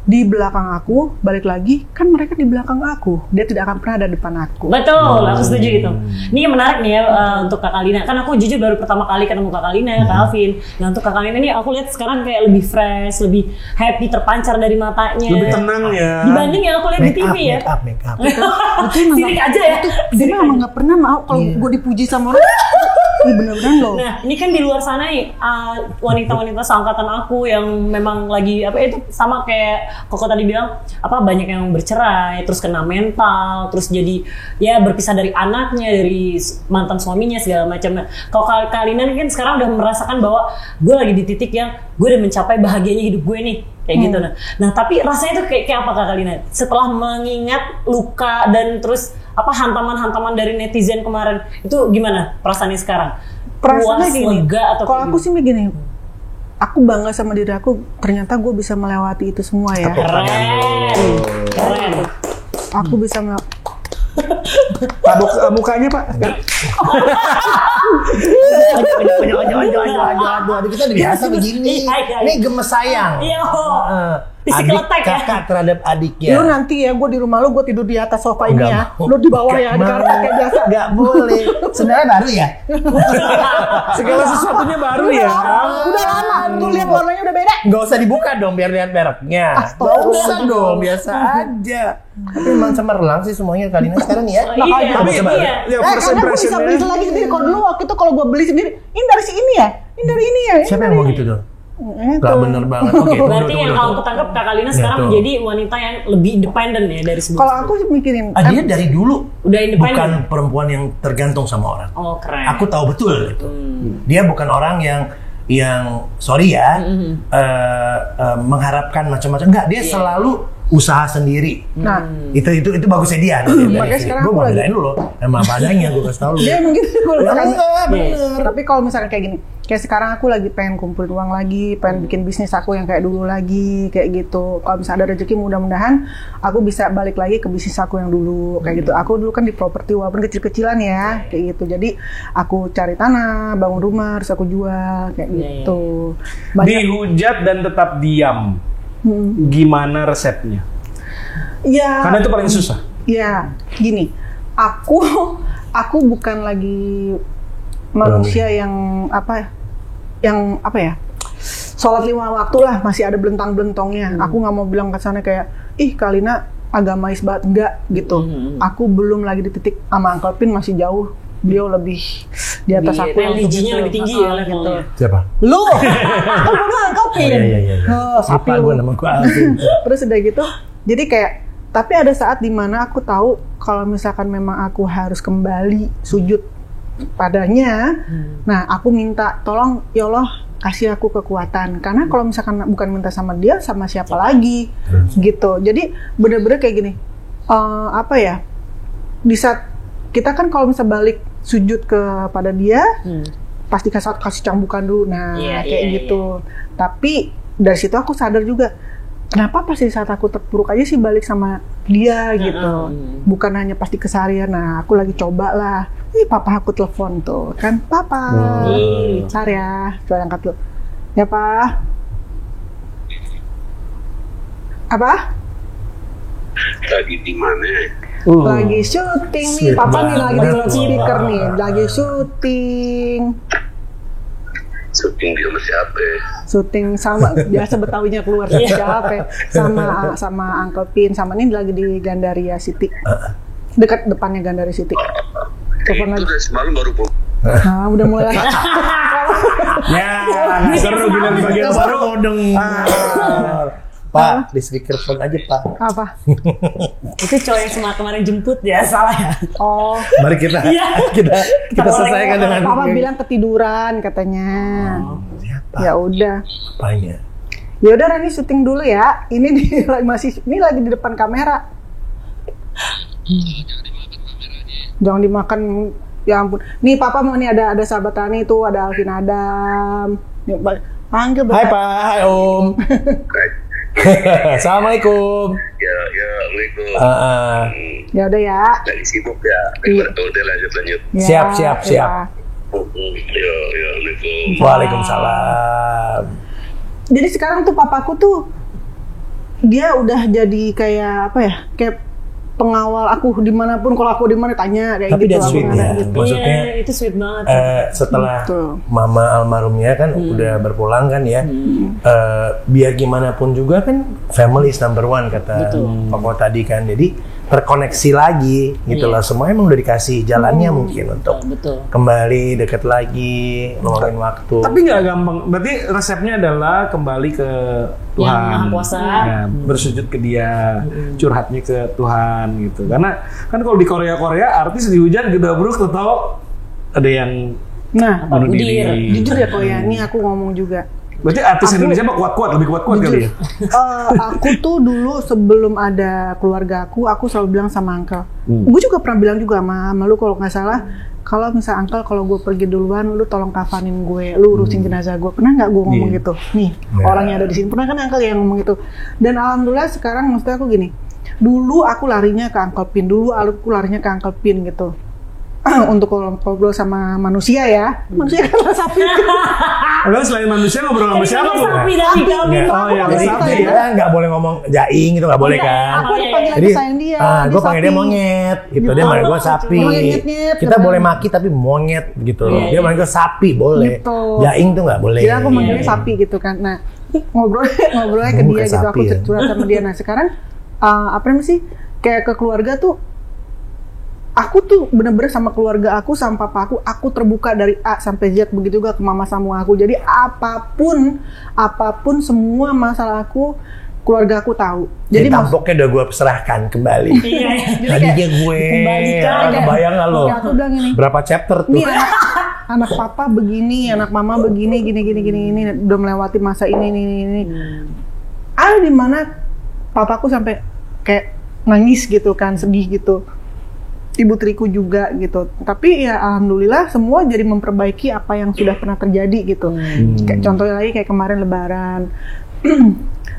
di belakang aku, balik lagi, kan mereka di belakang aku. Dia tidak akan pernah ada depan aku. Betul, aku setuju itu. Ini yang menarik nih ya untuk Kak Kalina. Kan aku jujur baru pertama kali ketemu Kak Kalina, Kak Alvin. Nah untuk Kak Kalina nih aku lihat sekarang kayak lebih fresh, lebih happy, terpancar dari matanya. Lebih tenang ya. Dibanding yang aku lihat di TV ya. Make up. Sirik aja ya. Dia memang nggak pernah mau kalau gue dipuji sama orang. Ini bener-bener loh. Nah, ini kan di luar sana nih wanita-wanita seangkatan aku yang memang lagi apa itu sama kayak Koko tadi bilang apa banyak yang bercerai, terus kena mental, terus jadi ya berpisah dari anaknya, dari mantan suaminya segala macam. Nah, kalau Kalina kan sekarang udah merasakan bahwa gue lagi di titik yang gue udah mencapai bahagianya hidup gue nih. Kayak gitu nah tapi rasanya tuh kayak apa Kak Kalina setelah mengingat luka dan terus apa hantaman-hantaman dari netizen kemarin itu gimana perasaannya sekarang? Perasaannya Puas, gini, lega atau kalau kayak aku sih begini, aku bangga sama diri aku, ternyata gue bisa melewati itu semua ya. Keren. Aku bisa Tabok mukanya Pak. Aduh, kita udah biasa begini. Ini gemes sayang. Iya. Adik Physical attack ya. kakak terhadap adiknya. Lu nanti ya, gue di rumah lu, gue tidur di atas sofa ini Nggak ya. mau. Lu di bawah ya, di karpet kayak biasa. Nggak boleh. Sebenarnya baru ya. Segala sesuatunya baru ya. Udah lama, tuh lihat warnanya udah beda. Nggak usah dibuka dong biar lihat mereknya. Nggak usah dong, biasa aja. Tapi emang cemerlang sih semuanya Kalina sekarang ya. Iya, Coba, coba. iya. Ya first Karena gue bisa impression-nya. beli lagi sendiri. Kalau dulu waktu itu kalau gue beli sendiri, ini dari si ini ya, ini dari ini ya. Siapa yang ngomong gitu dong? Itu. Gak bener banget. Oke, Berarti yang kalau aku tangkap Kak Kalina sekarang tuh. menjadi wanita yang lebih independen ya dari sebelumnya. Kalau aku sih mikirin, Dia dari dulu Udah independen? bukan perempuan yang tergantung sama orang. Oh keren. Aku tahu betul itu. Dia bukan orang yang sorry ya mengharapkan macam-macam. Enggak, dia selalu usaha sendiri. nah, Itu bagusnya dia. Makanya sekarang Gue aku mau lagi- belain lu loh. Emang apa adanya gue kasih tau lu. dia mungkin kalau Ya, misalkan, enggak, bener. tapi kalau misalkan kayak gini, kayak sekarang aku lagi pengen kumpulin uang lagi, pengen bikin bisnis aku yang kayak dulu lagi, kayak gitu. Kalau misalnya ada rezeki, mudah-mudahan aku bisa balik lagi ke bisnis aku yang dulu, kayak gitu. Aku dulu kan di properti walaupun kecil-kecilan ya, kayak gitu. Jadi aku cari tanah, bangun rumah, terus aku jual, kayak gitu. Dihujat dan tetap diam. Gimana resepnya? Ya. Karena itu paling susah. Ya, gini, aku bukan lagi manusia yang apa ya, sholat 5 waktu lah masih ada belentang-belentongnya. Aku nggak mau bilang ke sana kayak, ih Kalina agamais banget, enggak gitu. Aku belum lagi di titik sama Uncle Pin, masih jauh. Beliau lebih di atas aku. Religinya lebih tinggi ya gitu. levelnya. Siapa? Lu, aku bilang Uncle Pin. Iya. Sapi Lupa lu. gue nama gue Alvin. Terus udah gitu, jadi kayak, tapi ada saat dimana aku tahu kalau misalkan memang aku harus kembali sujud padanya, nah aku minta tolong ya Allah kasih aku kekuatan, karena kalau misalkan bukan minta sama dia, sama siapa lagi gitu. Jadi bener-bener kayak gini, apa ya, di saat kita kan kalau misalnya balik sujud kepada dia, pasti kasih cambukan dulu, nah kayak gitu. Tapi dari situ aku sadar juga, kenapa pasti saat aku terpuruk aja sih balik sama dia gitu, bukan hanya pasti keseharian. Nah aku lagi coba lah, papa aku telepon tuh kan, papa, bentar ya, coba angkat dulu, ya pa, apa? Lagi di mana? Lagi syuting nih, Sweet papa nih lagi di banget. loudspeaker nih, lagi syuting. Syuting di rumah siapa? Syuting sama biasa Betawinya keluar siapa sama Uncle Pin, sama ini lagi di Gandaria City, dekat depannya Gandaria City. Telepon Itu lagi. dari semalam baru pulang. Nah, udah mulai. Ya, seru bilang bagian Baru baru. mau denger. Pak, di speakerphone aja Pak. Apa? Itu cowok yang kemarin jemput ya, salah ya. Oh, Mari kita selesaikan dengan papa bilang ketiduran katanya. Siapa? Ya udah. Apanya? Ya udah Rani syuting dulu ya. Ini ini lagi di depan kamera. Jangan dimakan. Ya ampun. Nih papa mau nih ada sahabat Rani tuh, ada Alvin Adam. Nih, panggil Hai Pak, hai Om. Assalamualaikum. Ya, Assalamualaikum. Ya udah ya. Lagi sibuk ya. Iya. Udah lanjut. Ya, Siap. ya. Ya, Assalamualaikum. Waalaikumsalam. Jadi sekarang tuh papaku tuh dia udah jadi kayak apa ya? Kayak pengawal aku dimanapun, kalau aku di mana tanya kayak Tapi gitu. that's sweet ya. Gitu. Maksudnya Iya, itu sweet banget. setelah Betul. mama almarhumnya kan udah berpulang kan ya, biar gimana pun juga kan family is number one kata Koko tadi kan, jadi terkoneksi lagi gitu Iya. lah, semua emang udah dikasih jalannya mungkin untuk Betul. kembali deket lagi, luangin waktu. Tapi nggak gampang. Berarti resepnya adalah kembali ke Tuhan. Yang Maha Kuasa. Ya, bersujud ke Dia, curhatnya ke Tuhan gitu. Karena kan kalau di Korea artis dihujat gedabruk atau ada yang Nah, bunuh budir. diri. jujur ya kok ya, ini aku ngomong juga. Berarti artis Indonesia mah kuat-kuat, lebih kuat-kuat kali ya. Aku tuh dulu sebelum ada keluarga aku selalu bilang sama Uncle. Gue juga pernah bilang juga sama lu kalau nggak salah, kalau misal Uncle kalau gue pergi duluan, lu tolong kafanin gue, lu urusin jenazah gue. Pernah nggak gue ngomong Iya. gitu? Nih, orangnya ada di sini. Pernah kan Uncle yang ngomong gitu? Dan alhamdulillah sekarang maksudnya aku gini. Dulu aku larinya ke Uncle Pin, gitu. Untuk ngobrol sama manusia ya. Manusia kan sapi. Padahal selain manusia ngobrol sama siapa tuh? Sapi dari kami. Oh iya, Jadi sapi jadi ya. kita nggak boleh ngomong jaing gitu, nggak boleh kan. Aku ada panggilan Jadi, sayang dia. gue panggil dia sapi. monyet, gitu. Dia manggil gue sapi. Monyet-nyet, Kita katanya. boleh maki tapi monyet gitu. Iya, Dia manggil gue sapi boleh. Gitu. Jaing tuh nggak boleh. Jadi aku manggilnya sapi gitu kan. Nah, ngobrolnya ke dia Kayak gitu, sapi aku ya. curhat sama dia. Nah, sekarang apa namanya sih? Kayak ke keluarga tuh aku tuh bener-bener sama keluarga aku, sama papa aku terbuka dari A sampai Z, begitu juga ke mama sama aku. Jadi apapun semua masalah aku, keluarga aku tahu. Jadi maksud- tampoknya udah gue serahkan kembali. Iya. Tadinya gue, Kembalikan. kebayang nggak lo? Kayak aku bilang gini, Berapa chapter tuh? nih anak papa begini, anak mama begini, gini, udah melewati masa ini. Ada di mana papaku sampai kayak nangis gitu kan, sedih gitu. Ibu tiriku juga gitu. Tapi ya alhamdulillah semua jadi memperbaiki apa yang sudah pernah terjadi gitu. Kayak contohnya lagi kayak kemarin Lebaran.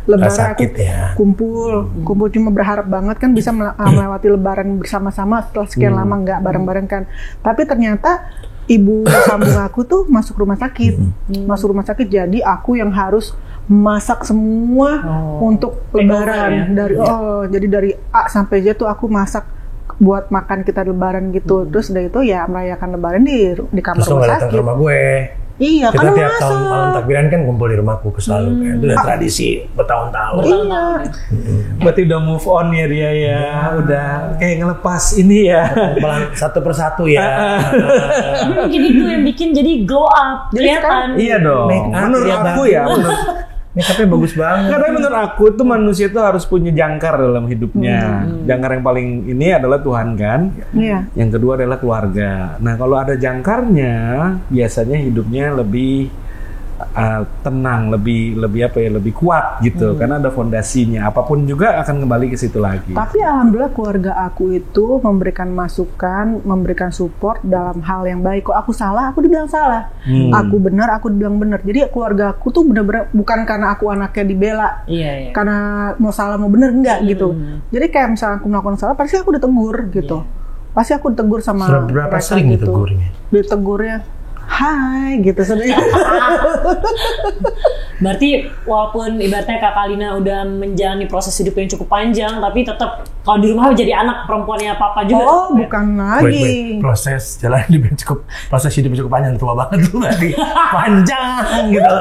Lebaran sakit aku ya. kumpul cuma berharap banget kan bisa melewati Lebaran bersama-sama setelah sekian lama nggak bareng-bareng kan. Tapi ternyata ibu sambung aku tuh masuk rumah sakit, jadi aku yang harus masak semua untuk Lebaran jadi dari A sampai Z tuh aku masak buat makan kita Lebaran gitu. Terus dari itu ya merayakan Lebaran di kamar Terus lo rumah nggak datang ke sakit. rumah gue. Iya, Kita kan tiap masak. tahun malam takbiran kan kumpul di rumahku selalu kan. Itu udah tradisi bertahun-tahun. Iya. Berarti udah move on ya dia ya. Udah kayak ngelepas ini ya. Pelan satu persatu ya. Tapi mungkin itu yang bikin jadi glow up, Jadi kelihatan. Iya dong. Make up Menurut ya, aku Bang. ya, Make-upnya bagus banget. Nggak, tapi menurut aku tuh manusia tuh harus punya jangkar dalam hidupnya. Jangkar yang paling ini adalah Tuhan kan. Iya. Yang kedua adalah keluarga. Nah kalau ada jangkarnya, biasanya hidupnya lebih tenang, lebih apa ya, lebih kuat gitu. Karena ada fondasinya. Apapun juga akan kembali ke situ lagi. Tapi alhamdulillah keluarga aku itu memberikan masukan, memberikan support dalam hal yang baik. Kok aku salah, aku dibilang salah. Aku benar, aku dibilang benar. Jadi keluarga aku tuh benar-benar bukan karena aku anaknya dibela, Iya. karena mau salah mau benar enggak gitu. Jadi kayak misalnya aku melakukan salah, pasti aku ditegur gitu. Pasti aku ditegur sama Berapa mereka sering gitu. ditegurnya? Ditegurnya, hai gitu sedih. Berarti walaupun ibaratnya Kak Kalina udah menjalani proses hidup yang cukup panjang, tapi tetap kalau di rumah jadi anak perempuannya papa juga. Oh, bukan lagi. Proses jalan hidupnya cukup panjang, tua banget tuh berarti. Panjang gitu.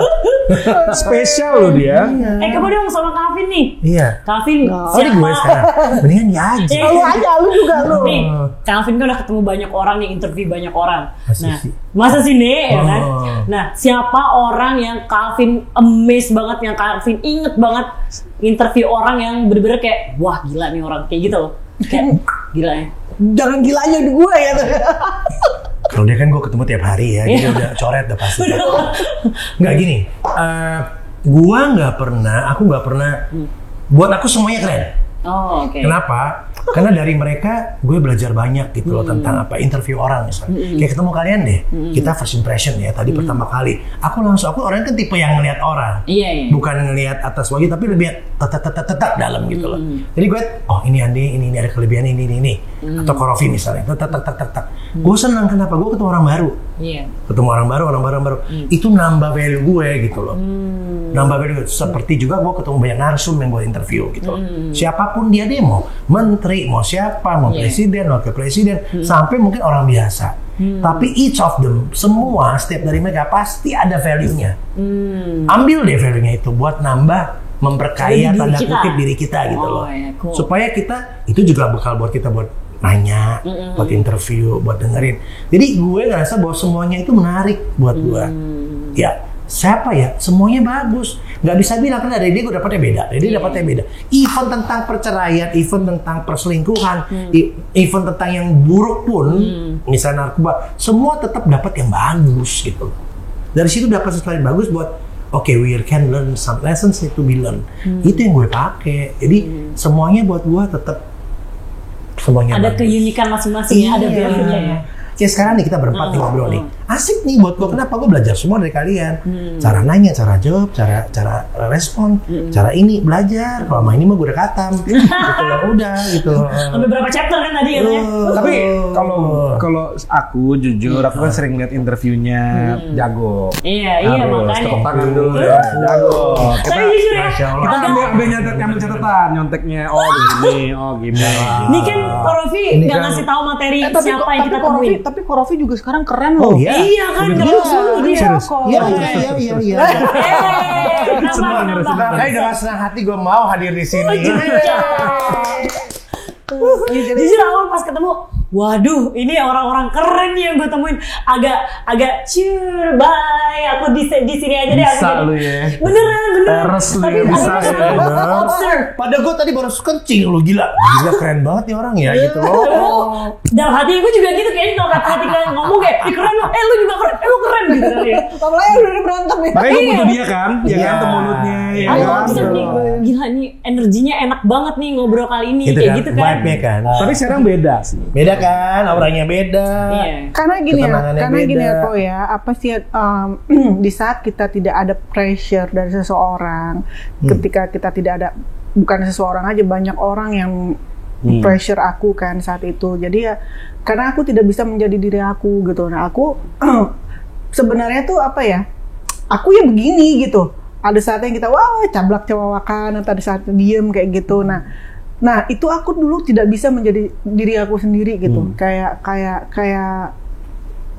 Spesial loh dia. Kamu dong sama Kavin nih. Iya. Kavin, Oh ini gue sekarang. Mendingan dia aja. Lu aja, lu juga lu. Nih, Kavin kan udah ketemu banyak orang nih, interview banyak orang. Masa Nah, sih? masa sih nih, ya kan? Oh. Nah, siapa orang yang Kavin amazed banget, yang Kavin inget banget interview orang yang bener-bener kayak, wah gila nih orang, kayak gitu loh. Kayak, gila ya. Jangan gilanya di gue ya. Kalau dia kan gue ketemu tiap hari ya, dia udah coret udah pasti. Nggak gini, aku nggak pernah, buat aku semuanya keren. Oh, oke. Kenapa? Karena dari mereka gue belajar banyak gitu loh tentang apa interview orang misalnya. Kayak ketemu kalian deh, kita first impression ya tadi pertama kali. Aku orang kan tipe yang ngelihat orang, Iya. bukan ngelihat atas wajah tapi lebih tetap dalam gitu loh. Jadi gue, oh ini Andi, ini ada kelebihan ini. Atau Korofi misalnya, tak. Gue senang kenapa? Gue ketemu orang baru. Iya. Ketemu orang baru. Itu nambah value gue gitu loh. Nambah value. Seperti juga gue ketemu banyak narsum yang gue interview gitu loh. Siapapun dia mau menteri, mau siapa, mau presiden, wakil presiden, sampai mungkin orang biasa. Tapi each of them, semua setiap dari mereka pasti ada value-nya. Ambil deh value-nya itu buat nambah, memperkaya tanda kutip diri kita gitu loh. Ya, cool. Supaya kita, itu juga bekal buat kita buat nanya, buat interview, buat dengerin. Jadi gue ngerasa bahwa semuanya itu menarik buat gue. Ya, siapa ya? Semuanya bagus. Gak bisa bilang, kan dari dia gue dapetnya beda. Dari dia dapetnya beda. Even tentang perceraian, even tentang perselingkuhan, even tentang yang buruk pun, misalnya narkoba, semua tetap dapat yang bagus gitu. Dari situ dapat sesuatu yang bagus buat, okay, we can learn some lessons need to be learned. Itu yang gue pakai. Jadi semuanya buat gue tetap semuanya Ada bagus. keunikan masing-masing ya, ada value-nya ya. Kayak sekarang nih kita berempat nih ngobrol nih. Asik nih buat gue. Kenapa? Gue belajar semua dari kalian. Cara nanya, cara jawab, cara respon, cara ini belajar. Kalau main ini mah gue udah katam. Gitu lah udah gitu. Sampai berapa chapter kan tadi katanya? Tapi kalau aku jujur, aku kan sering lihat interviewnya Jago. Iya makanya. Tepuk tangan dulu ya. Jago. Tapi jujur ya, Kita ambil catatan, nyonteknya. Oh gini. ini kan Korofi Ini nggak kan- ngasih tahu materi siapa yang kita temuin. Tapi Korofi juga sekarang keren loh. Oh iya. Iya kan, terus dulu dia. Serius? Iya. Senang, Saya dengan senang hati gue mau hadir di sini. Jujur awal pas ketemu, waduh, ini orang-orang keren nih yang gue temuin. Agak chill, bye. Aku di sini aja deh. Bisa aku lu jadi- ya. Beneran. Teres lu ya, bisa ya. Observe. Padahal gue tadi baru kencing lu gila. Gila keren banget nih orang ya gitu loh. Dalam hati gue juga gitu, kayaknya kalau kata hati kalian ngomong kayak, ih keren lo, lu juga keren, lu keren gitu kali ya. Apalagi udah berantem nih. Makanya gue butuh dia kan, ya kan, tuh mulutnya, ya Aku kan. observe nih, gila nih energinya enak banget nih ngobrol kali ini, Gitu kayak kan, gitu kan. vibe-nya kan. Tapi sekarang beda sih. Beda kan, auranya beda. Iya. Karena gini Ketenangannya beda. ya kok ya, apa sih di saat kita tidak ada pressure dari seseorang, ketika kita tidak ada, bukan seseorang aja, banyak orang yang pressure aku kan saat itu. Jadi ya karena aku tidak bisa menjadi diri aku gitu. Nah aku sebenarnya tuh apa ya, aku ya begini gitu. Ada saatnya kita wah cablak cawawakan, atau ada saatnya diem kayak gitu. Nah itu aku dulu tidak bisa menjadi diri aku sendiri gitu. Kayak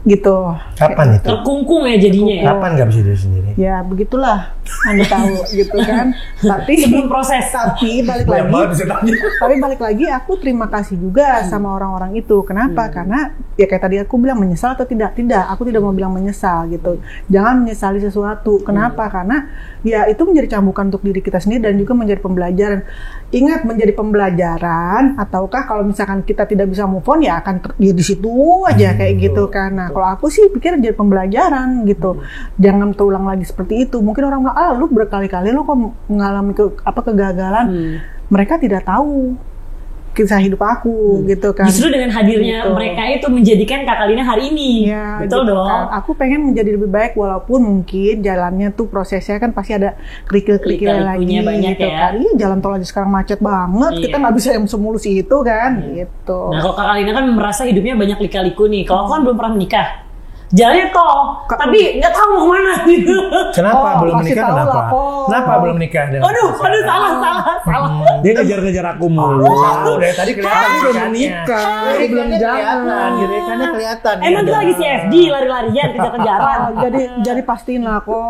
gitu. Kapan itu? Terkungkung ya jadinya ya. Kapan gak bisa diri sendiri? Ya begitulah, Anda tahu gitu kan. Tapi Sebelum proses. tapi balik Banyak banget lagi, bisa tanya. tapi balik lagi aku terima kasih juga sama orang-orang itu. Kenapa? Karena ya kayak tadi aku bilang menyesal atau tidak? Tidak, aku tidak mau bilang menyesal gitu. Jangan menyesali sesuatu. Kenapa? Karena ya itu menjadi cambukan untuk diri kita sendiri dan juga menjadi pembelajaran. Ingat, menjadi pembelajaran ataukah kalau misalkan kita tidak bisa move on ya akan ya di situ aja kayak gitu kan. Nah, kalau aku sih pikir jadi pembelajaran gitu. Jangan terulang lagi seperti itu. Mungkin orang bilang, lu berkali-kali lu kok mengalami kegagalan. Mereka tidak tahu kisah hidup aku gitu kan. Justru dengan hadirnya Gitu. mereka itu menjadikan Kak Lina hari ini. Ya, Betul gitu dong. kan. Aku pengen menjadi lebih baik walaupun mungkin jalannya tuh prosesnya kan pasti ada kerikil-kerikil lagi Lika-likunya banyak gitu ya. kan. Iya, jalan tol aja sekarang macet banget. Iya. Kita nggak bisa yang semulus itu kan gitu. Nah kalau Kak Lina kan merasa hidupnya banyak lika-liku nih. Kalau aku kan belum pernah menikah. Jalannya tol, tapi nggak tahu mau kemana gitu. Kenapa Oh, belum kasih menikah? tahu Kenapa? lah, kok. Kenapa belum menikah? Aduh, salah. Dia ngejar-ngejar aku mulu. Dari tadi kelihatan. Tapi belum rekannya. menikah, Rekannya belum kelihatan. jalan. Rekannya kelihatan. Emang Iya kita lagi dong. CFD, lari-larian, kejar-kejaran. jadi pastiin lah kok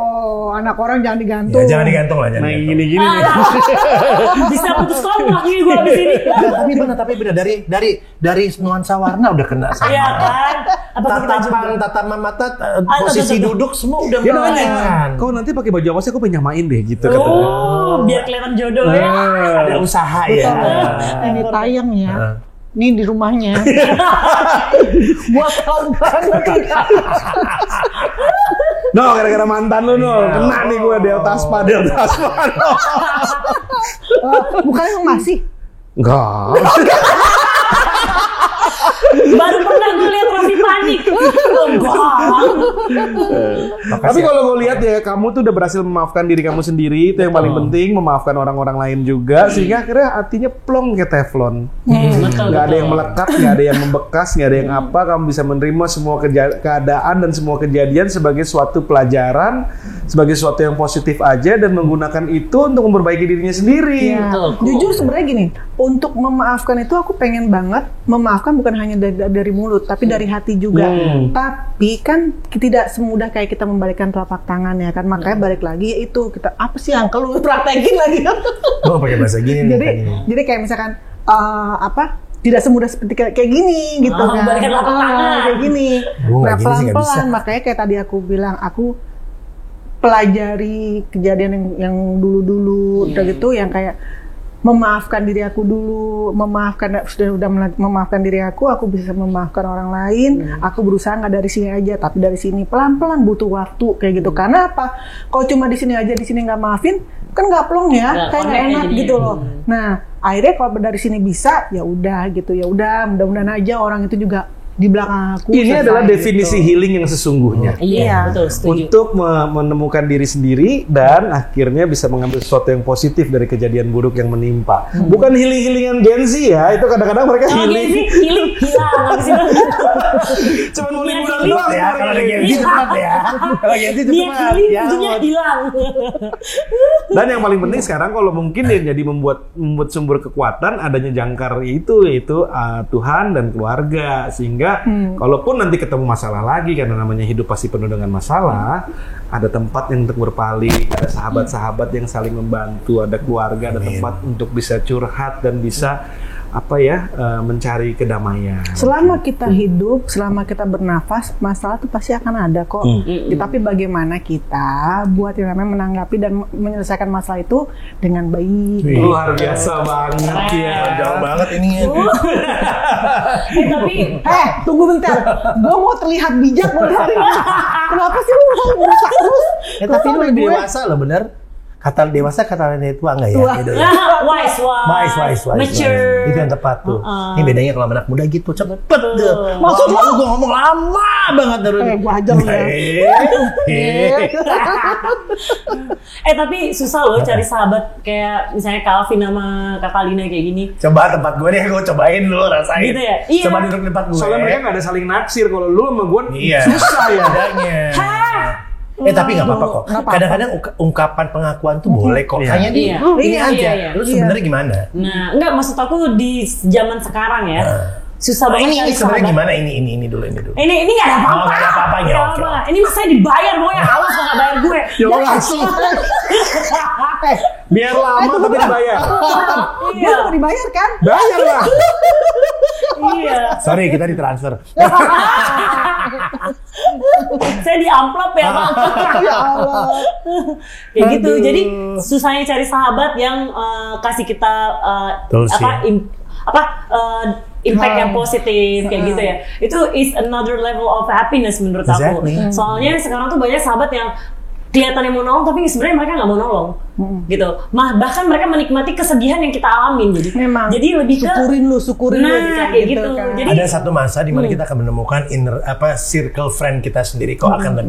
anak orang jangan digantung. Ya, jangan digantung lah. Jangan Nah digantung. gini-gini nih. Bisa putus kontrak nih gue abis ini. Nggak, tapi benar dari nuansa warna udah kena sama. Iya kan? Apa kita juga? Tatapan mata, posisi betul. duduk semua udah Dia nanya, melayan. kau nanti pakai baju apa sih? Aku pengen nyamain deh gitu katanya. Oh, biar kelihatan jodoh ya. Ada usaha ya. Ini tayang ya. Ini di rumahnya. Buat tahun tidak. No, gara-gara mantan lu, no. Kena nih gue Delta Spa. No. Bukan yang masih. Enggak. Baru pernah gue lihat Raffi panik. Enggak. Tapi kalau gue lihat ya, kamu tuh udah berhasil memaafkan diri kamu sendiri, itu yang paling penting, memaafkan orang-orang lain juga, sehingga akhirnya hatinya plong kayak teflon. Nggak ada yang melekat, nggak ada yang membekas, nggak ada yang apa. Kamu bisa menerima semua keadaan dan semua kejadian sebagai suatu pelajaran, sebagai sesuatu yang positif aja, dan menggunakan itu untuk memperbaiki dirinya sendiri. Ya. Jujur sebenarnya gini, untuk memaafkan itu aku pengen banget memaafkan bukan hanya dari mulut, tapi dari hati juga. Tapi kan tidak semudah kayak kita membalikkan telapak tangan ya kan, makanya balik lagi itu kita apa sih yang lu praktekin lagi? Oh, pakai bahasa gini nih. Jadi kayak misalkan tidak semudah seperti kayak gini gitu kan. Balikan telapak tangan. Kayak gini. Nah, pelan-pelan, makanya kayak tadi aku bilang aku pelajari kejadian yang dulu-dulu udah gitu, yang kayak memaafkan diri aku dulu, sudah memaafkan diri aku bisa memaafkan orang lain. Aku berusaha nggak dari sini aja, tapi dari sini pelan-pelan, butuh waktu kayak gitu. Karena apa? Kalau cuma di sini aja, di sini nggak maafin, kan nggak plong ya, kayak nggak enak gitu loh. Nah, akhirnya kalau dari sini bisa, ya udah gitu, ya udah, mudah-mudahan aja orang itu juga di belakang aku. Ini adalah definisi healing yang sesungguhnya. Iya, betul, setuju. Untuk menemukan diri sendiri dan akhirnya bisa mengambil sesuatu yang positif dari kejadian buruk yang menimpa. Bukan healing-healingan Gen Z ya, itu kadang-kadang mereka healing. Healing hilang habis itu. Cuma mau liburan healing doang Ya, kalau ada Gen Z cepat ya. Kalau Gen Z Dia cepat. healing, Ya, ujungnya hilang. Dan yang paling penting sekarang kalau mungkin yang jadi membuat sumber kekuatan adanya jangkar itu, yaitu Tuhan dan keluarga. Sehingga kalaupun nanti ketemu masalah lagi, karena namanya hidup pasti penuh dengan masalah, ada tempat yang untuk berpaling, ada sahabat-sahabat yang saling membantu, ada keluarga, ada tempat untuk bisa curhat dan bisa mencari kedamaian. Selama kita hidup, selama kita bernafas, masalah itu pasti akan ada kok. Tapi bagaimana kita buat yang namanya menanggapi dan menyelesaikan masalah itu dengan baik. Luar biasa banget ya. Jauh banget ini ya. Tapi Tunggu bentar, gue mau terlihat bijak dari ini. Kenapa sih lu berusaha terus? Tapi lu lebih dewasa loh, bener? Kata dewasa, kata nenek tua enggak ya? Tua. Gitu ya? wise. Mature. Itu yang tepat tuh. Ini bedanya kalau anak muda gitu, cepet deh. Maksud lu gue ngomong lama banget dari Gue ajar lu ya. Tapi susah loh cari sahabat kayak misalnya Kak Alvin sama Kak Kalina kayak gini. Coba tempat gue deh, gue cobain dulu, rasain. Gitu ya? Iya. Coba duduk di tempat gue. Soalnya mereka nggak ada saling naksir. Kalau lu sama gue susah ya. Bedanya. Tapi nggak apa-apa kok. Kadang-kadang ungkapan pengakuan tuh boleh kok. Hanya ini aja. Lu sebenarnya gimana? Nah, enggak, maksud aku di zaman sekarang ya. Susah banget Ini cari sebenarnya sahabat. gimana? Ini dulu. Ini nggak ada apa-apa. Nggak ada apa-apanya. Nggak Oke. apa. Ini saya dibayar, mau ya awas nggak bayar gue. Ya langsung. Biar lama tapi dibayar. Gue mau dibayar kan? Bayar lah. Iya. Sorry, kita ditransfer. Saya di amplop ya Bang. Ya Allah. Kayak gitu. Jadi susahnya cari sahabat yang kasih kita Betul sih. impact yang positif kayak gitu ya. Itu is another level of happiness menurut aku. Soalnya sekarang tuh banyak sahabat yang kelihatannya mau nolong tapi sebenarnya mereka nggak mau nolong gitu. Bahkan mereka menikmati kesedihan yang kita alamin. Jadi lebih ke syukurin lu kayak gitu. Kan. Jadi ada satu masa di mana kita akan menemukan circle friend kita sendiri kok akan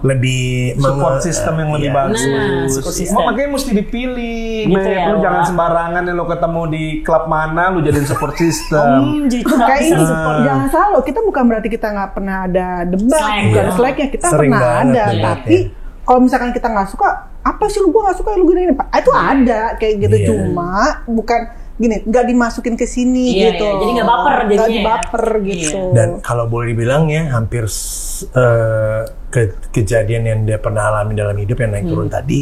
lebih Support system yang lebih bagus. support system. Makanya mesti dipilih. Gitu ya, Lu Wak. jangan sembarangan yang lu ketemu di klub mana lu jadiin support system. jadi Kayak ini, bisa jangan salah loh, kita bukan berarti kita nggak pernah ada debat, Slack. bukan slacknya, kita Sering pernah banget ada, ya. tapi kalau misalkan kita nggak suka, apa sih lu, gue nggak suka lu gini, Pak? Itu ada kayak gitu, cuma bukan gini, nggak dimasukin ke sini Iya, gitu. iya. Jadi nggak baper jadinya Nggak ya. dibaper gitu. Dan kalau boleh dibilang ya, hampir kejadian yang dia pernah alami dalam hidup yang naik turun tadi,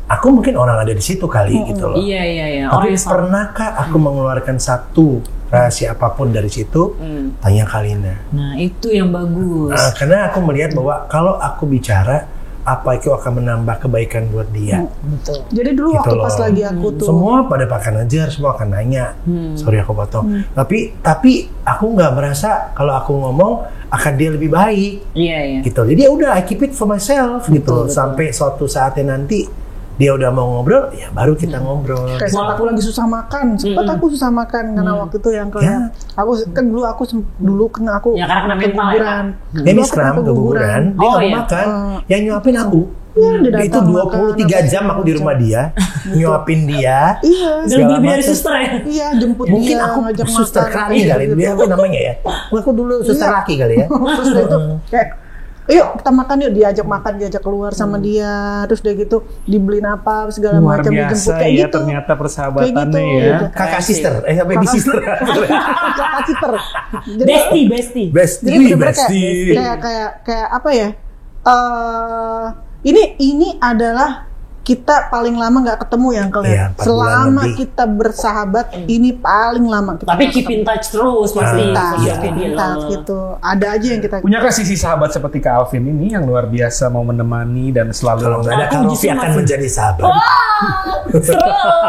aku mungkin orang ada di situ kali gitu loh. Iya. Tapi pernahkah aku mengeluarkan satu rahasia apapun dari situ? Tanya Kalina. Nah, itu yang bagus. Karena aku melihat bahwa kalau aku bicara, apa itu akan menambah kebaikan buat dia. Betul. Jadi dulu Gitu waktu loh. pas lagi aku tuh, Semua pada pakai ngejar, semua akan nanya. Sorry aku potong. Tapi aku nggak merasa kalau aku ngomong akan dia lebih baik. Iya. Gitu. Jadi ya udah, I keep it for myself gitu. Sampai suatu saatnya nanti dia udah mau ngobrol, ya baru kita ngobrol. Kayak saat aku lagi susah makan, sempat aku susah makan karena waktu itu yang kayak aku kan dulu kena Ya, karena kena mental keguguran. Ini sekarang keguguran, dia nggak mau makan, yang nyuapin aku. dia Itu 23 jam aku di rumah dia, nyuapin dia. Iya. Dan lebih dari suster ya. Iya, jemput Mungkin dia, aku ngajak suster makan. kali kali, dia apa namanya ya? Aku dulu suster laki kali ya. Terus dia itu kayak, yuk kita makan yuk, diajak keluar sama dia, terus dia gitu dibeliin apa segala Luar macam, dijemput biasa kayak ya gitu. ternyata persahabatannya Kayak gitu, ya. gitu. Kakak sister, baby sister. Kakak sister. Jadi Bestie. jadi bener-bener kayak apa ya? Ini adalah kita paling lama nggak ketemu ya, Uncle ya. Iya, 4 bulan Selama lebih. kita bersahabat, ini paling lama kita Tapi nggak keep in touch terus pasti. keep in touch gitu. Ada aja yang kita Punyakah sisi sahabat seperti Kak Alvin ini yang luar biasa mau menemani dan selalu Kalau nggak ada Kak Rofi akan menjadi sahabat.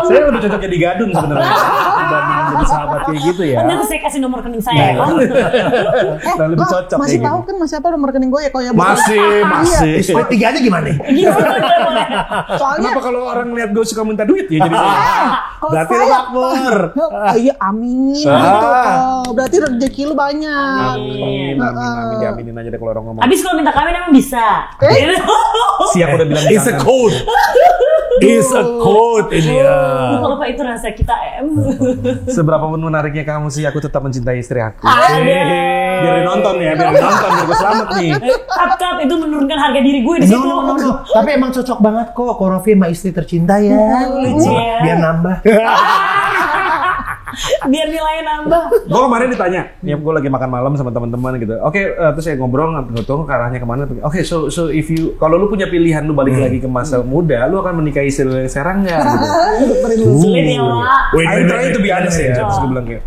Saya udah cocok jadi gadun sebenarnya dibanding jadi sahabat kayak gitu ya. Nanti saya kasih nomor rekening saya. ya. Dan lebih Kok cocok masih kayak tahu gitu. kan masih apa nomor rekening gue ya kalau ya Masih. SP3 aja gimana? Soalnya Kenapa kalau orang lihat gue suka minta duit ya jadi kalau berarti lu saya- makmur. Iya, amin gitu. Kok. Berarti rezeki lu banyak. Amin, diaminin aja deh kalau orang ngomong. Habis kalau minta kawin emang bisa. Siap udah bilang It's a jangan. code. It's a code ini ya. Lupa itu rahasia kita Seberapa pun menariknya kamu sih, aku tetap mencintai istri aku. Ada. Biar nonton ya, biar nonton, biar gue selamat nih. Cut itu menurunkan harga diri gue di situ. No. Tapi emang cocok banget kok Rofi sama istri tercinta ya. Lucu ya. Biar nambah. Biar nilainya nambah. Gue kemarin ditanya, ya gue lagi makan malam sama teman-teman gitu. Oke, terus saya ngobrol, nggak ke arahnya kemana. Oke, so if you, kalau lu punya pilihan lu balik lagi ke masa muda, lu akan menikahi istri lu yang sekarang nggak? Gitu. Sulit ya, Wak. I'm trying to be honest ya. wait. Terus gue bilang kayak,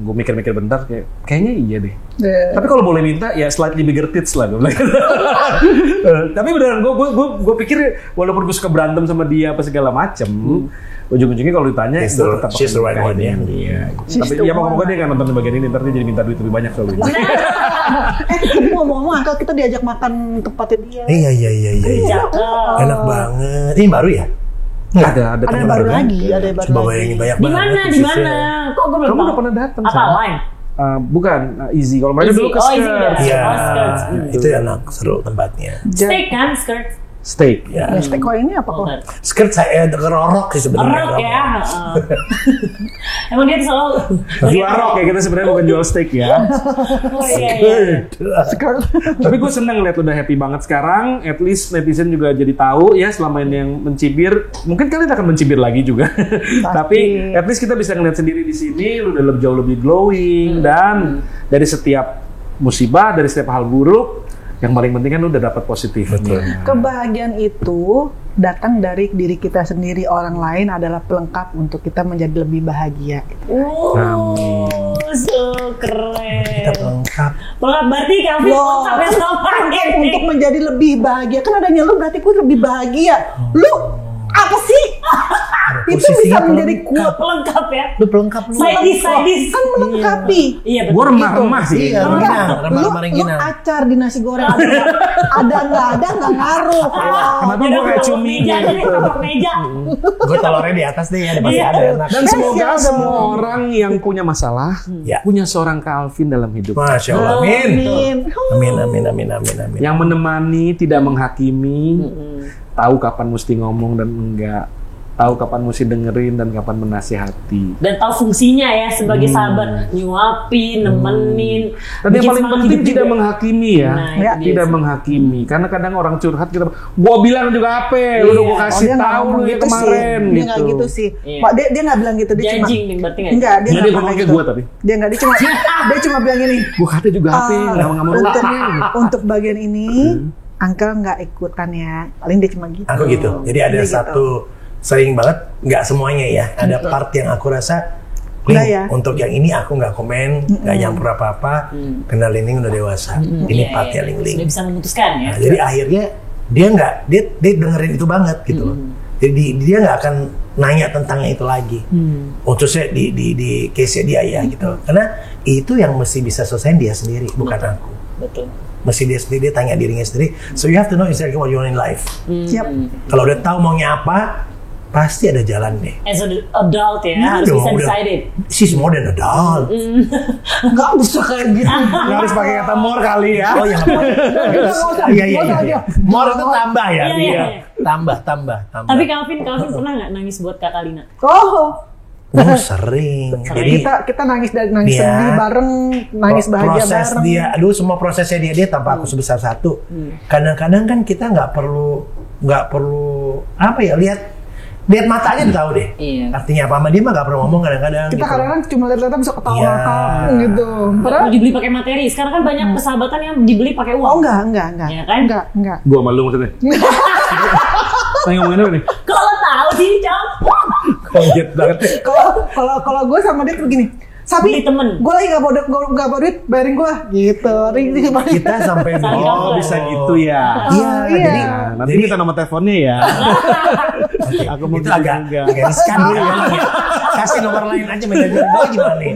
gue mikir-mikir bentar, kayaknya iya deh. Yeah. Tapi kalau boleh minta, ya slightly bigger tits lah gue bilang. Tapi beneran gue pikir walaupun gue suka berantem sama dia apa segala macem, ujung-ujungnya kalau ditanya, She's gue tetap the right one, ya. Iya. She's Tapi the ya moga-moga one. dia nggak nonton di bagian ini, ntar dia jadi minta duit lebih banyak soalnya. Tapi ngomong-ngomong, Uncle, kita diajak makan tempatnya dia. Iya. Cakep. Enak banget. Ini baru ya? Ada Ada yang baru lagi, ada yang baru Coba lagi. bayangin banyak Di banget. mana? Di khususnya. mana? Kok gue belum Kamu tahu? udah pernah datang? Apa Sam? lain? Bukan, Easy. Kalau mereka Easy. dulu ke Oh, Easy Skirts. udah. Iya, Oh, skirts. itu enak, seru tempatnya. Steak kan, skirt. Steak. Ya. Ya, steak kok ini apa kok? Skirt saya rorok sih sebenarnya. Rok ya. Emang dia tuh selalu Jual rok ya, kita sebenarnya bukan jual steak ya. Oh iya. Tapi gue seneng lihat udah happy banget sekarang. At least netizen juga jadi tahu ya selama ini yang mencibir. Mungkin kalian akan mencibir lagi juga. Tapi at least kita bisa ngeliat sendiri di sini. Lu udah jauh lebih glowing dan dari setiap musibah, dari setiap hal buruk, yang paling penting kan lu udah dapat positifnya. Kebahagiaan itu datang dari diri kita sendiri. Orang lain adalah pelengkap untuk kita menjadi lebih bahagia. So Kita keren. lengkap. Berarti Kelvin Loh, lengkap ya sama ini. untuk menjadi lebih bahagia, kan adanya lu berarti gue lebih bahagia. Lu apa sih? Itu bisa Posisinya menjadi kuat. Lengkap ya. Lu pelengkap lu. Sadis. Kan melengkapi. Iya betul. Gue remah-remah sih. Iya, Enggak, lu remah-remah acar di nasi goreng. Ada nggak ngaruh. Kenapa gue kayak cumi meja aja deh, gitu? tapak meja. Gue telurnya di atas deh ya, masih Iya. ada enak. Dan semoga semua orang yang punya masalah Ya. punya seorang Calvin dalam hidup. Masya Allah, amin. Amin. Amin. Yang menemani, tidak menghakimi, tahu kapan mesti ngomong dan enggak, tahu kapan mesti dengerin dan kapan menasihati. Dan tahu fungsinya ya sebagai sahabat, nyuapin, nemenin. Dan yang bikin paling semangat penting hidup tidak juga. menghakimi ya, Nah, itu dia tidak sih. menghakimi. Karena kadang orang curhat kita, gua bilang juga apa, lu udah gua Iya. kasih tahu lu ya kemarin Dia nggak gitu sih. Iya. Pak, dia nggak bilang gitu. Dia cuma Janji nih berarti nggak? enggak. Dia Jadi nggak ngomong pernah ke gitu. gua tapi, Dia nggak. Dia cuma bilang ini. gua kata juga apa, nggak mau Untuk bagian ini, Uncle nggak ikutan ya. Paling dia cuma gitu. Aku gitu. Jadi ada Dia gitu. satu sering banget, nggak semuanya ya. Ada part yang aku rasa, Nggak ya. untuk yang ini aku nggak komen, nggak nyampur apa-apa. Karena Ling udah dewasa. Ini partnya Ling. Sudah bisa memutuskan ya. Nah, jadi akhirnya dia dengerin itu banget gitu loh. Jadi dia nggak akan nanya tentangnya itu lagi. Khususnya di case dia ya gitu. Karena itu yang mesti bisa selesai dia sendiri, bukan aku. Betul. Mesti dia sendiri, dia tanya dirinya sendiri. So you have to know exactly what you want in life. Siap. Kalau udah tahu maunya apa, pasti ada jalan deh. As an adult ya, harus dong, bisa udah. decided. She's more than adult. Nggak bisa kayak gitu. Nggak harus pakai kata more kali ya. Oh ya, iya. More itu tambah ya. Iya, iya. Tambah. Tapi Calvin pernah nggak nangis buat Kak Kalina? Oh, Sering. Jadi kita nangis nangis Dia- sedih bareng, nangis bahagia proses bareng. dia, semua prosesnya dia tanpa aku sebesar satu. Kadang-kadang kan kita nggak perlu apa ya, lihat mata aja udah tahu deh. Iya. Artinya apa, sama dia mah nggak perlu ngomong kadang-kadang. Kita gitu. kadang-kadang cuma lihat-lihat bisa ketawa Iya. gitu. Padahal Perlu dibeli pakai materi. Sekarang kan banyak persahabatan yang dibeli pakai uang. oh enggak. Iya kan? Enggak. Gua malu maksudnya. Saya ngomongin apa nih? Kok lo tahu sih, Cam? Kaget banget. Kalau gue sama dia tuh begini. Beli Sapi temen. gue lagi nggak bawa duit, bayarin gue gitu. Kita sampai Saling dulu. Oh, cover. bisa gitu ya. Iya, iya. jadi Nah, nanti minta nomor teleponnya ya. Aku mau itu gitu agak juga. riskan dulu ya. Kasih nomor lain aja, minta gue gimana nih?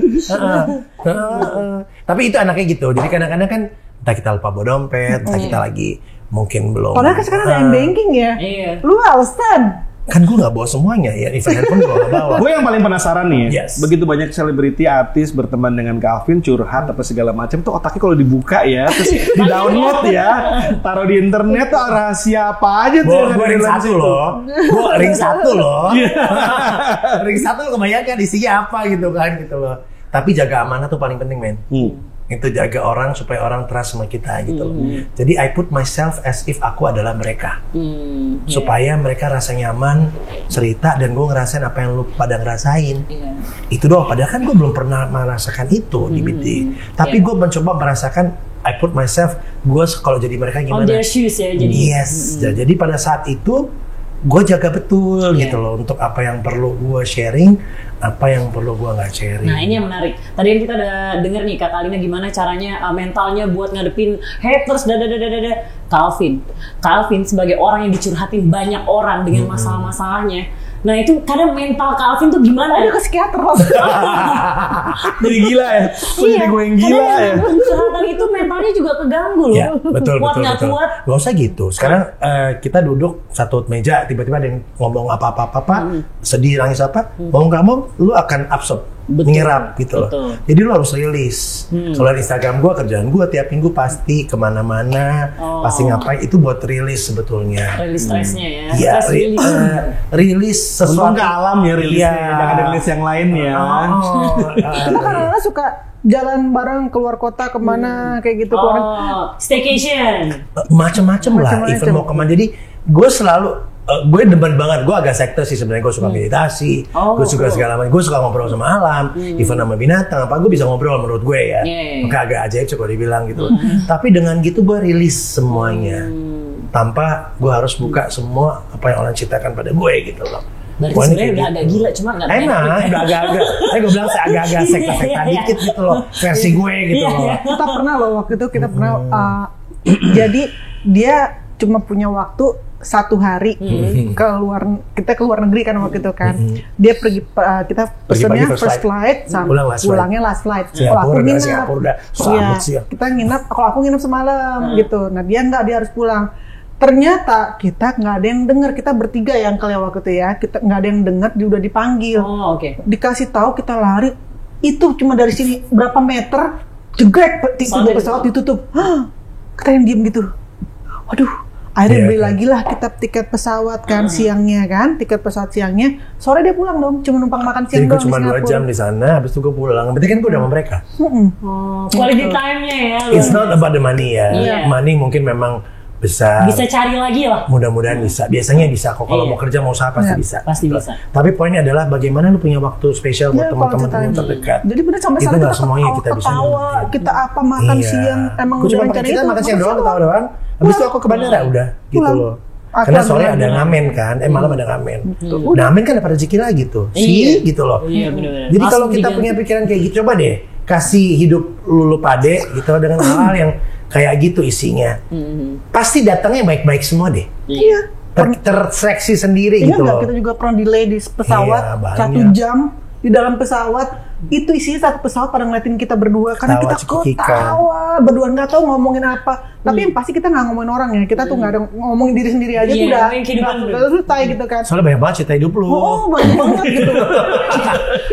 Tapi itu anaknya gitu. Jadi kadang-kadang kan entah kita lupa bawa dompet, entah kita lagi mungkin belum. Padahal kan sekarang ada banking ya. Iya. Lu Alstan. Kan gue nggak bawa semuanya ya, even handphone gue nggak bawa. Gue yang paling penasaran nih, Yes. begitu banyak selebriti artis berteman dengan Calvin, curhat apa segala macam, tuh otaknya kalau dibuka ya, terus di download ya, taruh di internet, tuh rahasia apa aja tuh yang Gue ada di ring dalam satu situ. loh, gue ring satu loh. Ring satu kebanyakan isinya apa gitu kan gitu loh. Tapi jaga amanah tuh paling penting, men. Itu jaga orang supaya orang trust sama kita gitu loh. Jadi I put myself as if aku adalah mereka. Supaya mereka rasa nyaman, cerita, dan gue ngerasain apa yang lu pada ngerasain. Itu doang. Padahal kan gue belum pernah merasakan itu di BT. Tapi gue mencoba merasakan, I put myself, gue kalau jadi mereka On gimana. their shoes ya, jadi. Yes. Jadi pada saat itu gue jaga betul gitu loh, untuk apa yang perlu gue sharing, apa yang perlu gue nggak sharing. Nah, ini yang menarik. Tadi kan kita udah denger nih Kak Kalina gimana caranya mentalnya buat ngadepin haters, Calvin sebagai orang yang dicurhatin banyak orang dengan masalah-masalahnya. Nah, itu kadang mental Calvin tuh gimana? Ada ke psikiater loh. Jadi gila ya, kok jadi gue yang gila Kadang ya. yang curhatan itu mentalnya juga keganggu loh. Ya, betul. Kuat. Gak usah gitu. Sekarang kita duduk satu meja, tiba-tiba ada yang ngomong apa-apa, sedih, nangis apa, mau nggak mau, lu akan absorb, menyerap gitu loh. Betul. Jadi lu harus rilis. Kalau di Instagram gua, kerjaan gua tiap minggu pasti kemana-mana, pasti ngapain, itu buat rilis sebetulnya. Rilis stresnya ya. Iya, Stress release. rilis Untung sesuatu ke alam ya rilisnya, Iya. jangan ada rilis yang lain ya. Kita kadang-kadang suka jalan bareng keluar kota kemana kayak gitu. Oh, staycation. Macem-macem lah, Macem-macem. even mau kemana. Jadi gue selalu gue demen banget, gue agak sektor sih sebenarnya. Gue suka meditasi, gue suka segala macam, gue suka ngobrol sama alam, even sama binatang, apa gue bisa ngobrol menurut gue ya. Yeah. Maka agak ajaib sih kalau dibilang gitu. Tapi dengan gitu gue rilis semuanya, tanpa gue harus buka semua apa yang orang ceritakan pada gue gitu loh. Berarti Wah, ini sebenarnya kayak udah agak gila, cuma nggak enak, udah agak-agak. Saya gue bilang saya agak-agak sekta-sekta dikit gitu loh, versi gue gitu Iya, loh. iya. Kita pernah loh waktu itu jadi dia cuma punya waktu 1 hari kita ke luar negeri kan waktu itu kan. Dia pergi kita pesennya pagi first flight Pulang last flight. pulangnya last flight. Singapura, Kalau aku Singapura udah susah Iya, amat sih ya. kita nginep, kalau aku nginep semalam gitu. Nah dia nggak, dia harus pulang. Ternyata kita nggak ada yang dengar, kita bertiga yang kali waktu itu ya, kita nggak ada yang dengar, dia udah dipanggil. Oh, oke. Dikasih tahu kita lari, itu cuma dari sini berapa meter, jegrek pintu pesawat ditutup. Hah, kita yang diem gitu. Waduh, akhirnya Iya, beli kan. lagi lah kita tiket pesawat kan siangnya kan, tiket pesawat siangnya. Sore dia pulang dong, cuma numpang makan Jadi siang gue doang cuma 2 Singapura. jam di sana, habis itu gue pulang. Berarti kan gue udah sama mereka. Oh, quality time-nya ya. It's not about the money ya. Iya. Money mungkin memang besar. Bisa cari lagi lah. Mudah-mudahan bisa. Biasanya bisa kok. Kalau Iya. mau kerja mau usaha pasti bisa. Pasti bisa. Tapi poinnya adalah bagaimana lu punya waktu spesial buat Iya, teman-teman quality time. terdekat. Jadi bener sampai Itu sana nggak kita semuanya kita bisa ketawa, ngerti. kita apa makan Iya. siang, emang Gue cuma udah pakai rencana kita itu, makan siang makan doang, tahu doang. Habis itu aku ke bandara udah gitu Pulang. loh. Aku Karena sore pulang. ada ngamen kan, malam ada ngamen. Ngamen kan dapat rezeki lagi tuh. Iya. Gitu loh. Iya, benar-benar. Jadi kalau Langsung kita diganti. punya pikiran kayak gitu, coba deh kasih hidup lu pade gitu dengan hal-hal yang kayak gitu isinya. Pasti datangnya baik-baik semua deh. Iya. Terseleksi sendiri Iya gitu nggak, loh. kita juga pernah delay di pesawat Iya, banyak. 1 jam di dalam pesawat. itu isinya satu pesawat pada ngeliatin kita berdua karena Tawa kita cekikikan. ketawa berdua nggak tahu ngomongin apa. Tapi yang pasti kita nggak ngomongin orang ya. Kita tuh nggak ada ngomongin diri sendiri aja Iya, tuh udah ngomongin kehidupan udah selesai gitu kan. Soalnya banyak banget cerita hidup lu. Oh banyak banget gitu.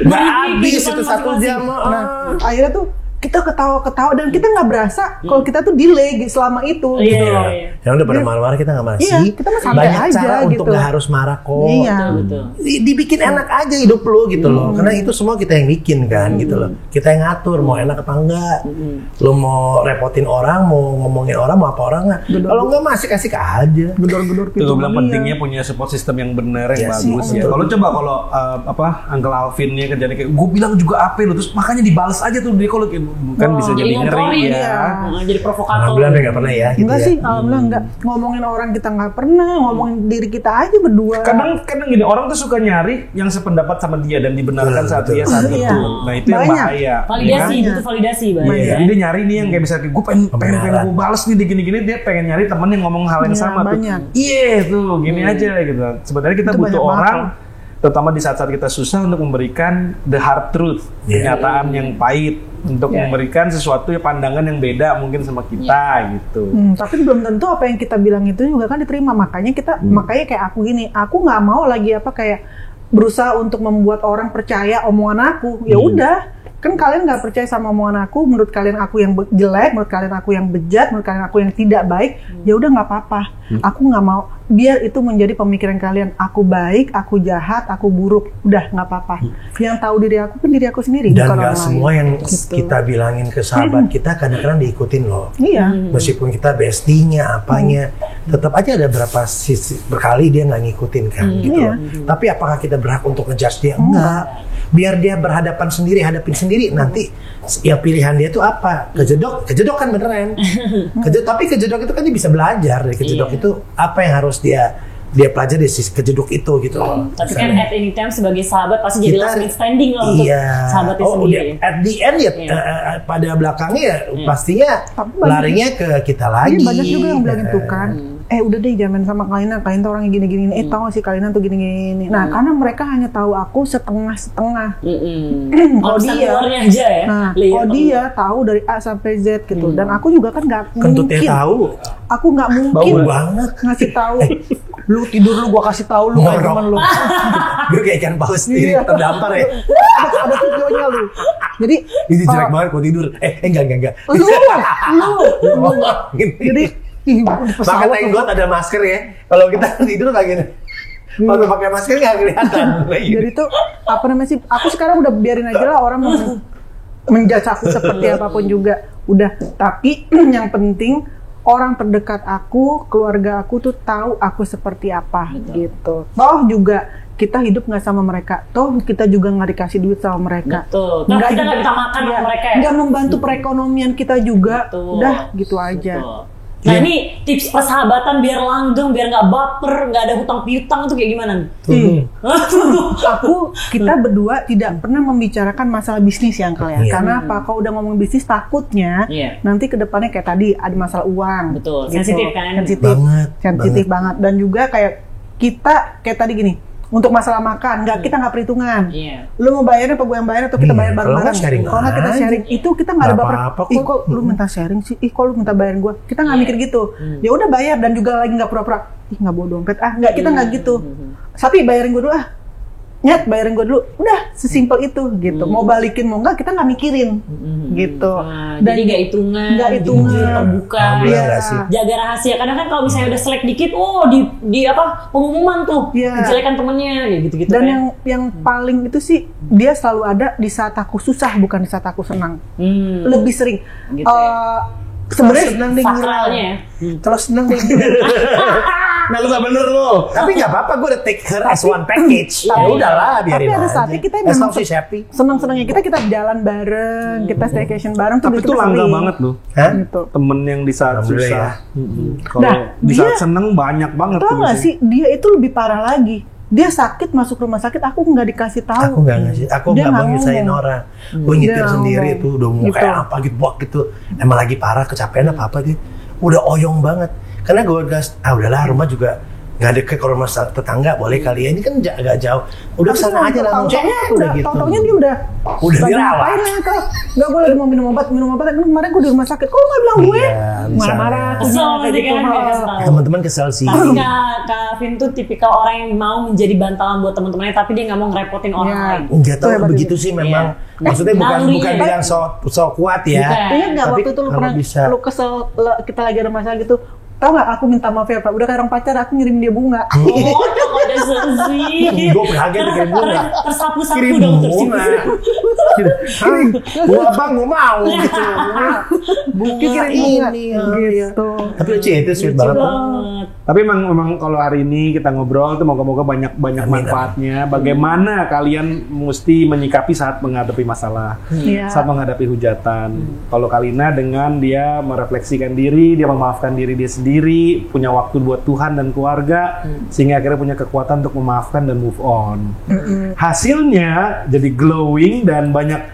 Nggak habis itu 1 jam. Nah akhirnya tuh kita ketawa-ketawa dan kita nggak berasa kalau kita tuh delay selama itu Iya, gitu loh. iya. Yang udah pada marah-marah kita nggak marah Iya, sih. kita mah santai Banyak aja cara gitu. untuk nggak harus marah kok. Iya. Betul. Dibikin enak aja hidup lu gitu loh. Karena itu semua kita yang bikin kan gitu loh. Kita yang ngatur mau enak apa enggak. Lu mau repotin orang, mau ngomongin orang, mau apa orang enggak. Kalau enggak masih kasih aja. Gedor-gedor Itu gue bilang Mania. pentingnya punya support system yang benar yang Iya sih, bagus ya. Kalau coba Uncle Alvin nya kerjanya kayak gue bilang juga apa lo, terus makanya dibales aja tuh dia kalau kan bisa jadi ngeri ngomporin ya. Jadi provokator. Alhamdulillah nggak pernah ya. Gitu Enggak ya. sih, alhamdulillah enggak. Ngomongin orang kita nggak pernah, ngomongin diri kita aja berdua. Kadang gini orang tuh suka nyari yang sependapat sama dia dan dibenarkan Betul, saat betul. dia saat Iya. itu. Nah itu yang Banyak. bahaya. Validasi, Iya. butuh validasi Iya, banyak. jadi dia nyari nih yang kayak bisa gue pengen gue balas nih di gini-gini, dia pengen nyari temen yang ngomong hal yang Iya, sama banyak. tuh. Iya tuh, gini aja gitu. Sebenarnya kita Itu butuh banyak orang banget. terutama di saat-saat kita susah untuk memberikan the hard truth, Iya. kenyataan yang pahit, untuk memberikan sesuatu ya pandangan yang beda mungkin sama kita gitu. Tapi belum tentu apa yang kita bilang itu juga kan diterima. Makanya kayak aku gini, aku nggak mau lagi kayak berusaha untuk membuat orang percaya omongan aku. Ya udah, kan kalian nggak percaya sama omongan aku, menurut kalian aku yang jelek, menurut kalian aku yang bejat, menurut kalian aku yang tidak baik, ya udah nggak apa-apa. Aku nggak mau biar itu menjadi pemikiran kalian. Aku baik, aku jahat, aku buruk, udah nggak apa-apa. Yang tahu diri aku kan diri aku sendiri, Dan bukan nggak orang semua lain. yang Gitu. kita bilangin ke sahabat kita kadang-kadang diikutin loh. Iya. Meskipun kita bestie-nya apanya, tetap aja ada berapa sisi berkali dia nggak ngikutin kan gitu. Iya. Tapi apakah kita berhak untuk ngejudge dia? Enggak. Biar dia berhadapan sendiri, hadapin sendiri. Nanti ya pilihan dia tuh apa? Kejedok kan beneran. Tapi kejedok itu kan dia bisa belajar dari kejedok itu apa yang harus dia pelajari dari sisi kejedok itu gitu loh. Tapi kan at any time sebagai sahabat pasti jadi last man standing lah untuk sahabatnya sendiri. At the end ya pada belakangnya ya pastinya Tapi banyak- larinya ke kita lagi. Iya, banyak juga yang bilang itu kan. Udah deh jangan sama kalian tuh orangnya gini-gini. Tahu gak sih kalian tuh gini-gini. Nah, karena mereka hanya tahu aku setengah-setengah. Kalau dia, keluarnya aja ya. nah, kalau dia tahu dari A sampai Z gitu. Dan aku juga kan nggak Kentutnya mungkin. tahu. Aku nggak mungkin Bau banget. ngasih tahu. Lu tidur lu, gua kasih tahu lu kayak Ngorok. temen lu. Gue kayak ikan paus sendiri Iya. terdampar ya. Ada videonya lu. Jadi Ini jelek banget kalau tidur. Enggak. lu. Gini. Jadi ih, di Maka pesawat thank tuh. God ada masker ya. Kalau kita tidur kayak gini. Kalau pakai masker nggak kelihatan. Jadi tuh apa namanya sih? Aku sekarang udah biarin aja lah orang menjudge aku seperti apapun juga. Udah. Tapi yang penting orang terdekat aku, keluarga aku tuh tahu aku seperti apa gitu. Toh juga kita hidup nggak sama mereka. Toh kita juga nggak dikasih duit sama mereka. Betul. Nah, kita nggak bisa makan sama mereka ya. Nggak membantu perekonomian kita juga. Betul. Udah gitu aja. Betul. Nah ini tips persahabatan biar langgeng, biar nggak baper, nggak ada hutang piutang tuh kayak gimana? Kita berdua tidak pernah membicarakan masalah bisnis ya Uncle ya. Iya. Karena apa? Kalau udah ngomong bisnis takutnya Iya. nanti kedepannya kayak tadi ada masalah uang. Betul. Sensitif kan? Sensitif banget. Dan juga kayak kita kayak tadi gini. Untuk masalah makan, kita nggak perhitungan. Iya. Lu mau bayarnya apa gue yang bayar atau kita Iya, bayar kalau bareng-bareng? nggak sharing Kalau nggak kita aja. sharing, itu kita nggak ada Nggak baper. apa-apa Ih kok. kok lu minta sharing sih? Ih kok lu minta bayarin gue? Kita nggak Iya. mikir gitu. Ya udah bayar dan juga lagi nggak pura-pura. Ih nggak bawa dompet. Nggak, kita nggak gitu. Tapi bayarin gue dulu Nyet, bayarin gue dulu. Udah, sesimpel itu gitu. Mau balikin mau nggak, kita nggak mikirin gitu. Nah, jadi nggak hitungan, nggak hitungan. jujur, terbuka, Alhamdulillah Iya. nggak sih. jaga rahasia. Kadang kan kalau misalnya udah selek dikit, di apa pengumuman tuh, Iya. kejelekan temennya, kayak gitu-gitu. Dan kan. yang paling itu sih dia selalu ada di saat aku susah, bukan di saat aku senang. Lebih sering. Gitu ya. Sebenarnya senang deh sakralnya ya. Kalau seneng deh. Nah lu gak bener lu. Tapi gak apa-apa, gue udah take her as one package. Ya udahlah, biarin tapi ada aja. saatnya kita As memang long she's happy. senang-senangnya kita jalan bareng, kita staycation bareng tuh Tapi kita itu langka sering. banget loh. Hah? Gitu. Temen yang di saat Alhamdulillah susah. Kalau Nah, di saat dia- seneng banyak banget. Tau tuh gak biasanya. sih, dia itu lebih parah lagi. Dia sakit masuk rumah sakit, aku nggak dikasih tahu. Aku gak ngasih, aku Dia gak mau nggak nyusahin ngomong. orang. Gue nyetir Dia sendiri ngomong. tuh, udah mau Gitu. kayak apa gitu, buat gitu. Emang lagi parah, kecapean apa-apa gitu. Udah oyong banget. Karena gue gas, udahlah rumah juga nggak deket kalau masalah tetangga boleh kali ya, ini kan agak jauh. Udah sana aja langsung cek udah gitu. Tau-taunya dia udah dirawat. Ngapain ya kak? Nggak boleh mau minum obat. Kemarin gue di rumah sakit. Kok lu nggak bilang gue? Marah-marah. Kesel pasti kan, Teman-teman kesel sih. Tapi Kak Vin tuh tipikal orang yang mau menjadi bantalan buat teman-temannya, tapi dia nggak mau ngerepotin orang lain. Enggak tahu begitu sih memang. Maksudnya bukan bilang so kuat ya. Ingat nggak waktu itu lu pernah lu kesel kita lagi ada masalah gitu? Tahu nggak aku minta maaf ya Pak, udah kayak orang pacar aku ngirim dia bunga. Oh, ada sensi. Gue kaget kirim bunga. Tersapu-sapu Kirim dong bunga. Gua bang gua mau gitu. Bunga ini gitu. Tapi lucu itu sweet banget. Tapi memang kalau hari ini kita ngobrol tuh moga-moga banyak manfaatnya. Bagaimana kalian mesti menyikapi saat menghadapi masalah, saat menghadapi hujatan. Kalau Kalina dengan dia merefleksikan diri, dia memaafkan diri dia sendiri, punya waktu buat Tuhan dan keluarga, sehingga akhirnya punya kekuatan untuk memaafkan dan move on. Hasilnya jadi glowing dan banyak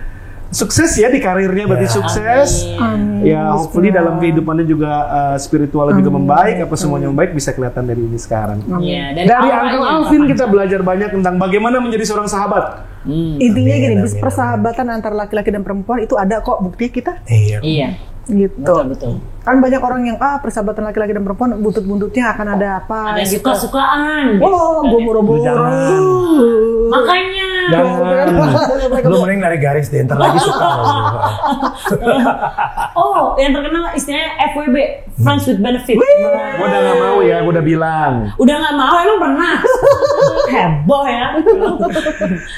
sukses ya di karirnya, berarti sukses. Amin. Ya, hopefully dalam kehidupannya juga spiritualnya juga membaik, apa semuanya membaik bisa kelihatan dari ini sekarang. Iya, Dari Uncle Alvin kita belajar banyak tentang bagaimana menjadi seorang sahabat. Intinya gini, persahabatan antara laki-laki dan perempuan itu ada kok, bukti kita. Iya. Gitu. Betul. Kan banyak orang yang persahabatan laki-laki dan perempuan buntut-buntutnya akan ada apa Ada gitu. suka-sukaan. Oh, gue boro-boro. Makanya. Lu mending dari garis deh, ntar lagi suka. Oh, yang terkenal istilahnya FWB, Friends with Benefit. Gue udah gak mau ya, gue udah bilang. Udah nggak mau, emang pernah. Heboh ya.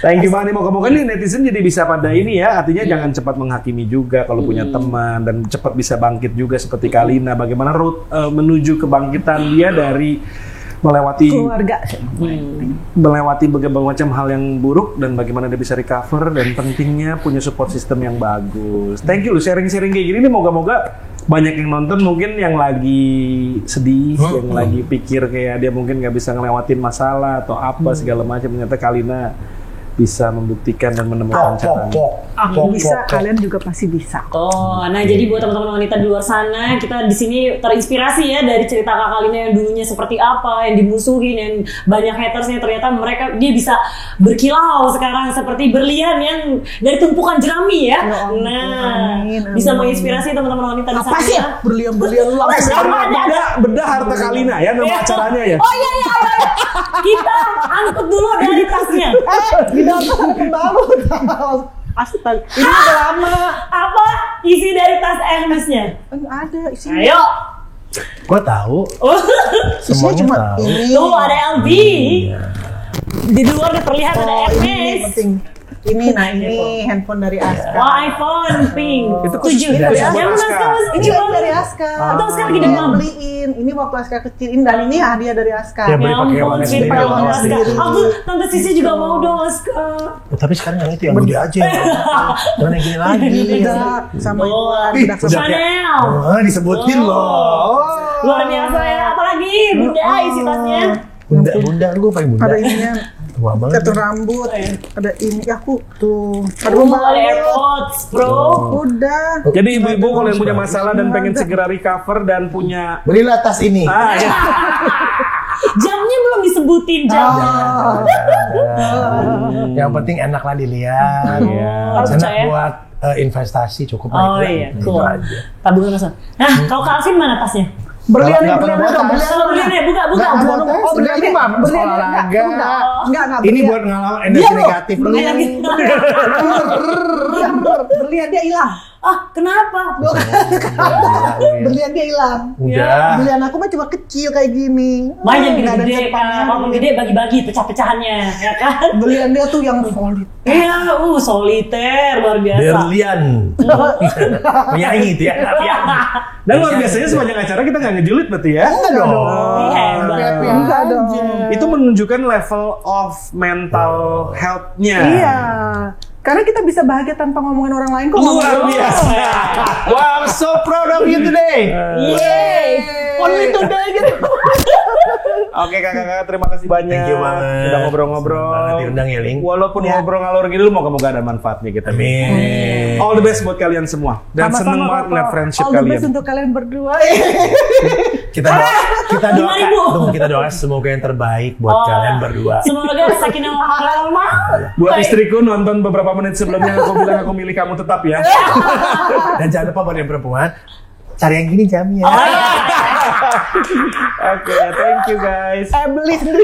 Thank you banget nih, moga-moga nih netizen jadi bisa pada ini ya, artinya jangan cepat menghakimi juga kalau punya teman, dan cepat bisa bangkit juga seperti Kalina. Bagaimana road menuju kebangkitan dia dari melewati Keluarga. melewati berbagai macam hal yang buruk, dan bagaimana dia bisa recover, dan pentingnya punya support system yang bagus. Thank you lu sharing-sharing kayak gini nih, moga-moga banyak yang nonton mungkin yang lagi sedih, yang lagi pikir kayak dia mungkin nggak bisa ngelewatin masalah atau apa segala macam. Ternyata Kalina bisa membuktikan dan menemukan caranya. Aku bisa, kalian juga pasti bisa. Oh, nah jadi buat teman-teman wanita di luar sana, kita di sini terinspirasi ya dari cerita Kak Kalina yang dulunya seperti apa, yang dimusuhin, yang banyak hatersnya, ternyata dia bisa berkilau sekarang seperti berlian yang dari tumpukan jerami ya. Nah, bisa menginspirasi teman-teman wanita di sana. Apa sih ya? Berlian-berlian lu. Bedah harta Kalina ya, nama acaranya ya. Oh iya. Kita angkut dulu dari tasnya. Astaga, ini udah lama. Apa isi dari tas Hermes-nya? Ada isinya. Ayo. Gua tahu. Isinya cuma tahu. ini. Tuh ada LV. Di luar udah terlihat ada Ini Hermes. penting. Ini handphone dari Aska. Oh, iPhone pink. Itu khusus 7. dari Yang Aska. Aska masih Ini jual. dari Aska. Atau sekarang lagi Ini demam. yang beliin. Ini waktu Aska kecil. Dan ini hadiah dari Aska. Ya, beli pakai warna sendiri. pakai warna warna Aska. sendiri. Aku Tante Sisi juga mau dong Aska. Tapi sekarang yang itu yang gede aja. Jangan yang gini lagi. Bedak sama Oh, bedak sama. Chanel. Disebutin loh. Luar biasa ya. Apalagi bunda isi tasnya. Bunda, gue paling bunda. Ada ininya. Tua banget. Catur rambut. Ada ini. Aku tuh. Ada Oh, pembalut. ada AirPods, bro. Udah. Jadi ibu-ibu kalau yang punya masalah dan pengen segera recover dan punya Belilah tas ini. ya. Jamnya belum disebutin jamnya. Yang penting enak lah dilihat. Oh, Enak percaya. buat investasi cukup Oh lah. iya, Itu cool. aja. Tabungan masa. Nah, kalau Kak Alvin mana tasnya? Berlian Nggak pernah buat tas. Kalau beli deh, buka. Oh, berlian ini mah berlian olahraga. Enggak. Ini buat ngalahin energi negatif lu. Berlian dia hilang. Ah, kenapa? Berlian dia hilang. Udah. Berlian aku mah cuma kecil kayak gini. Banyak Nggak ada gede-gede cepannya. kan. Kalau gede bagi-bagi pecah-pecahannya, ya kan? Berlian dia tuh yang solid. Iya, soliter luar biasa. Berlian. Penyanyi itu ya. Dan luar biasanya sepanjang acara kita nggak ngejulit berarti ya. Enggak dong. Hebat. Enggak dong. Itu menunjukkan level of mental health-nya. Iya. Karena kita bisa bahagia tanpa ngomongin orang lain kok. Luar biasa. Wow, I'm so proud of you today. Yeay. Only today gitu. Oke kakak-kakak, terima kasih banyak. Thank you banget. Udah ngobrol-ngobrol. Senang banget diundang ya, Ling. Walaupun ngobrol ngalor gitu, moga-moga ada manfaatnya kita. Amin. All the best buat kalian semua. Dan seneng banget ngeliat friendship All the best kalian. untuk kalian berdua. Kita doa, 5.000. tunggu, kita doa semoga yang terbaik buat kalian berdua. Semoga sakinah mawaddah. Buat istriku nonton beberapa menit sebelumnya aku bilang aku milih kamu tetap ya. Dan jangan lupa buat yang perempuan, cari yang gini jamnya. Oke, thank you guys. Beli sendiri.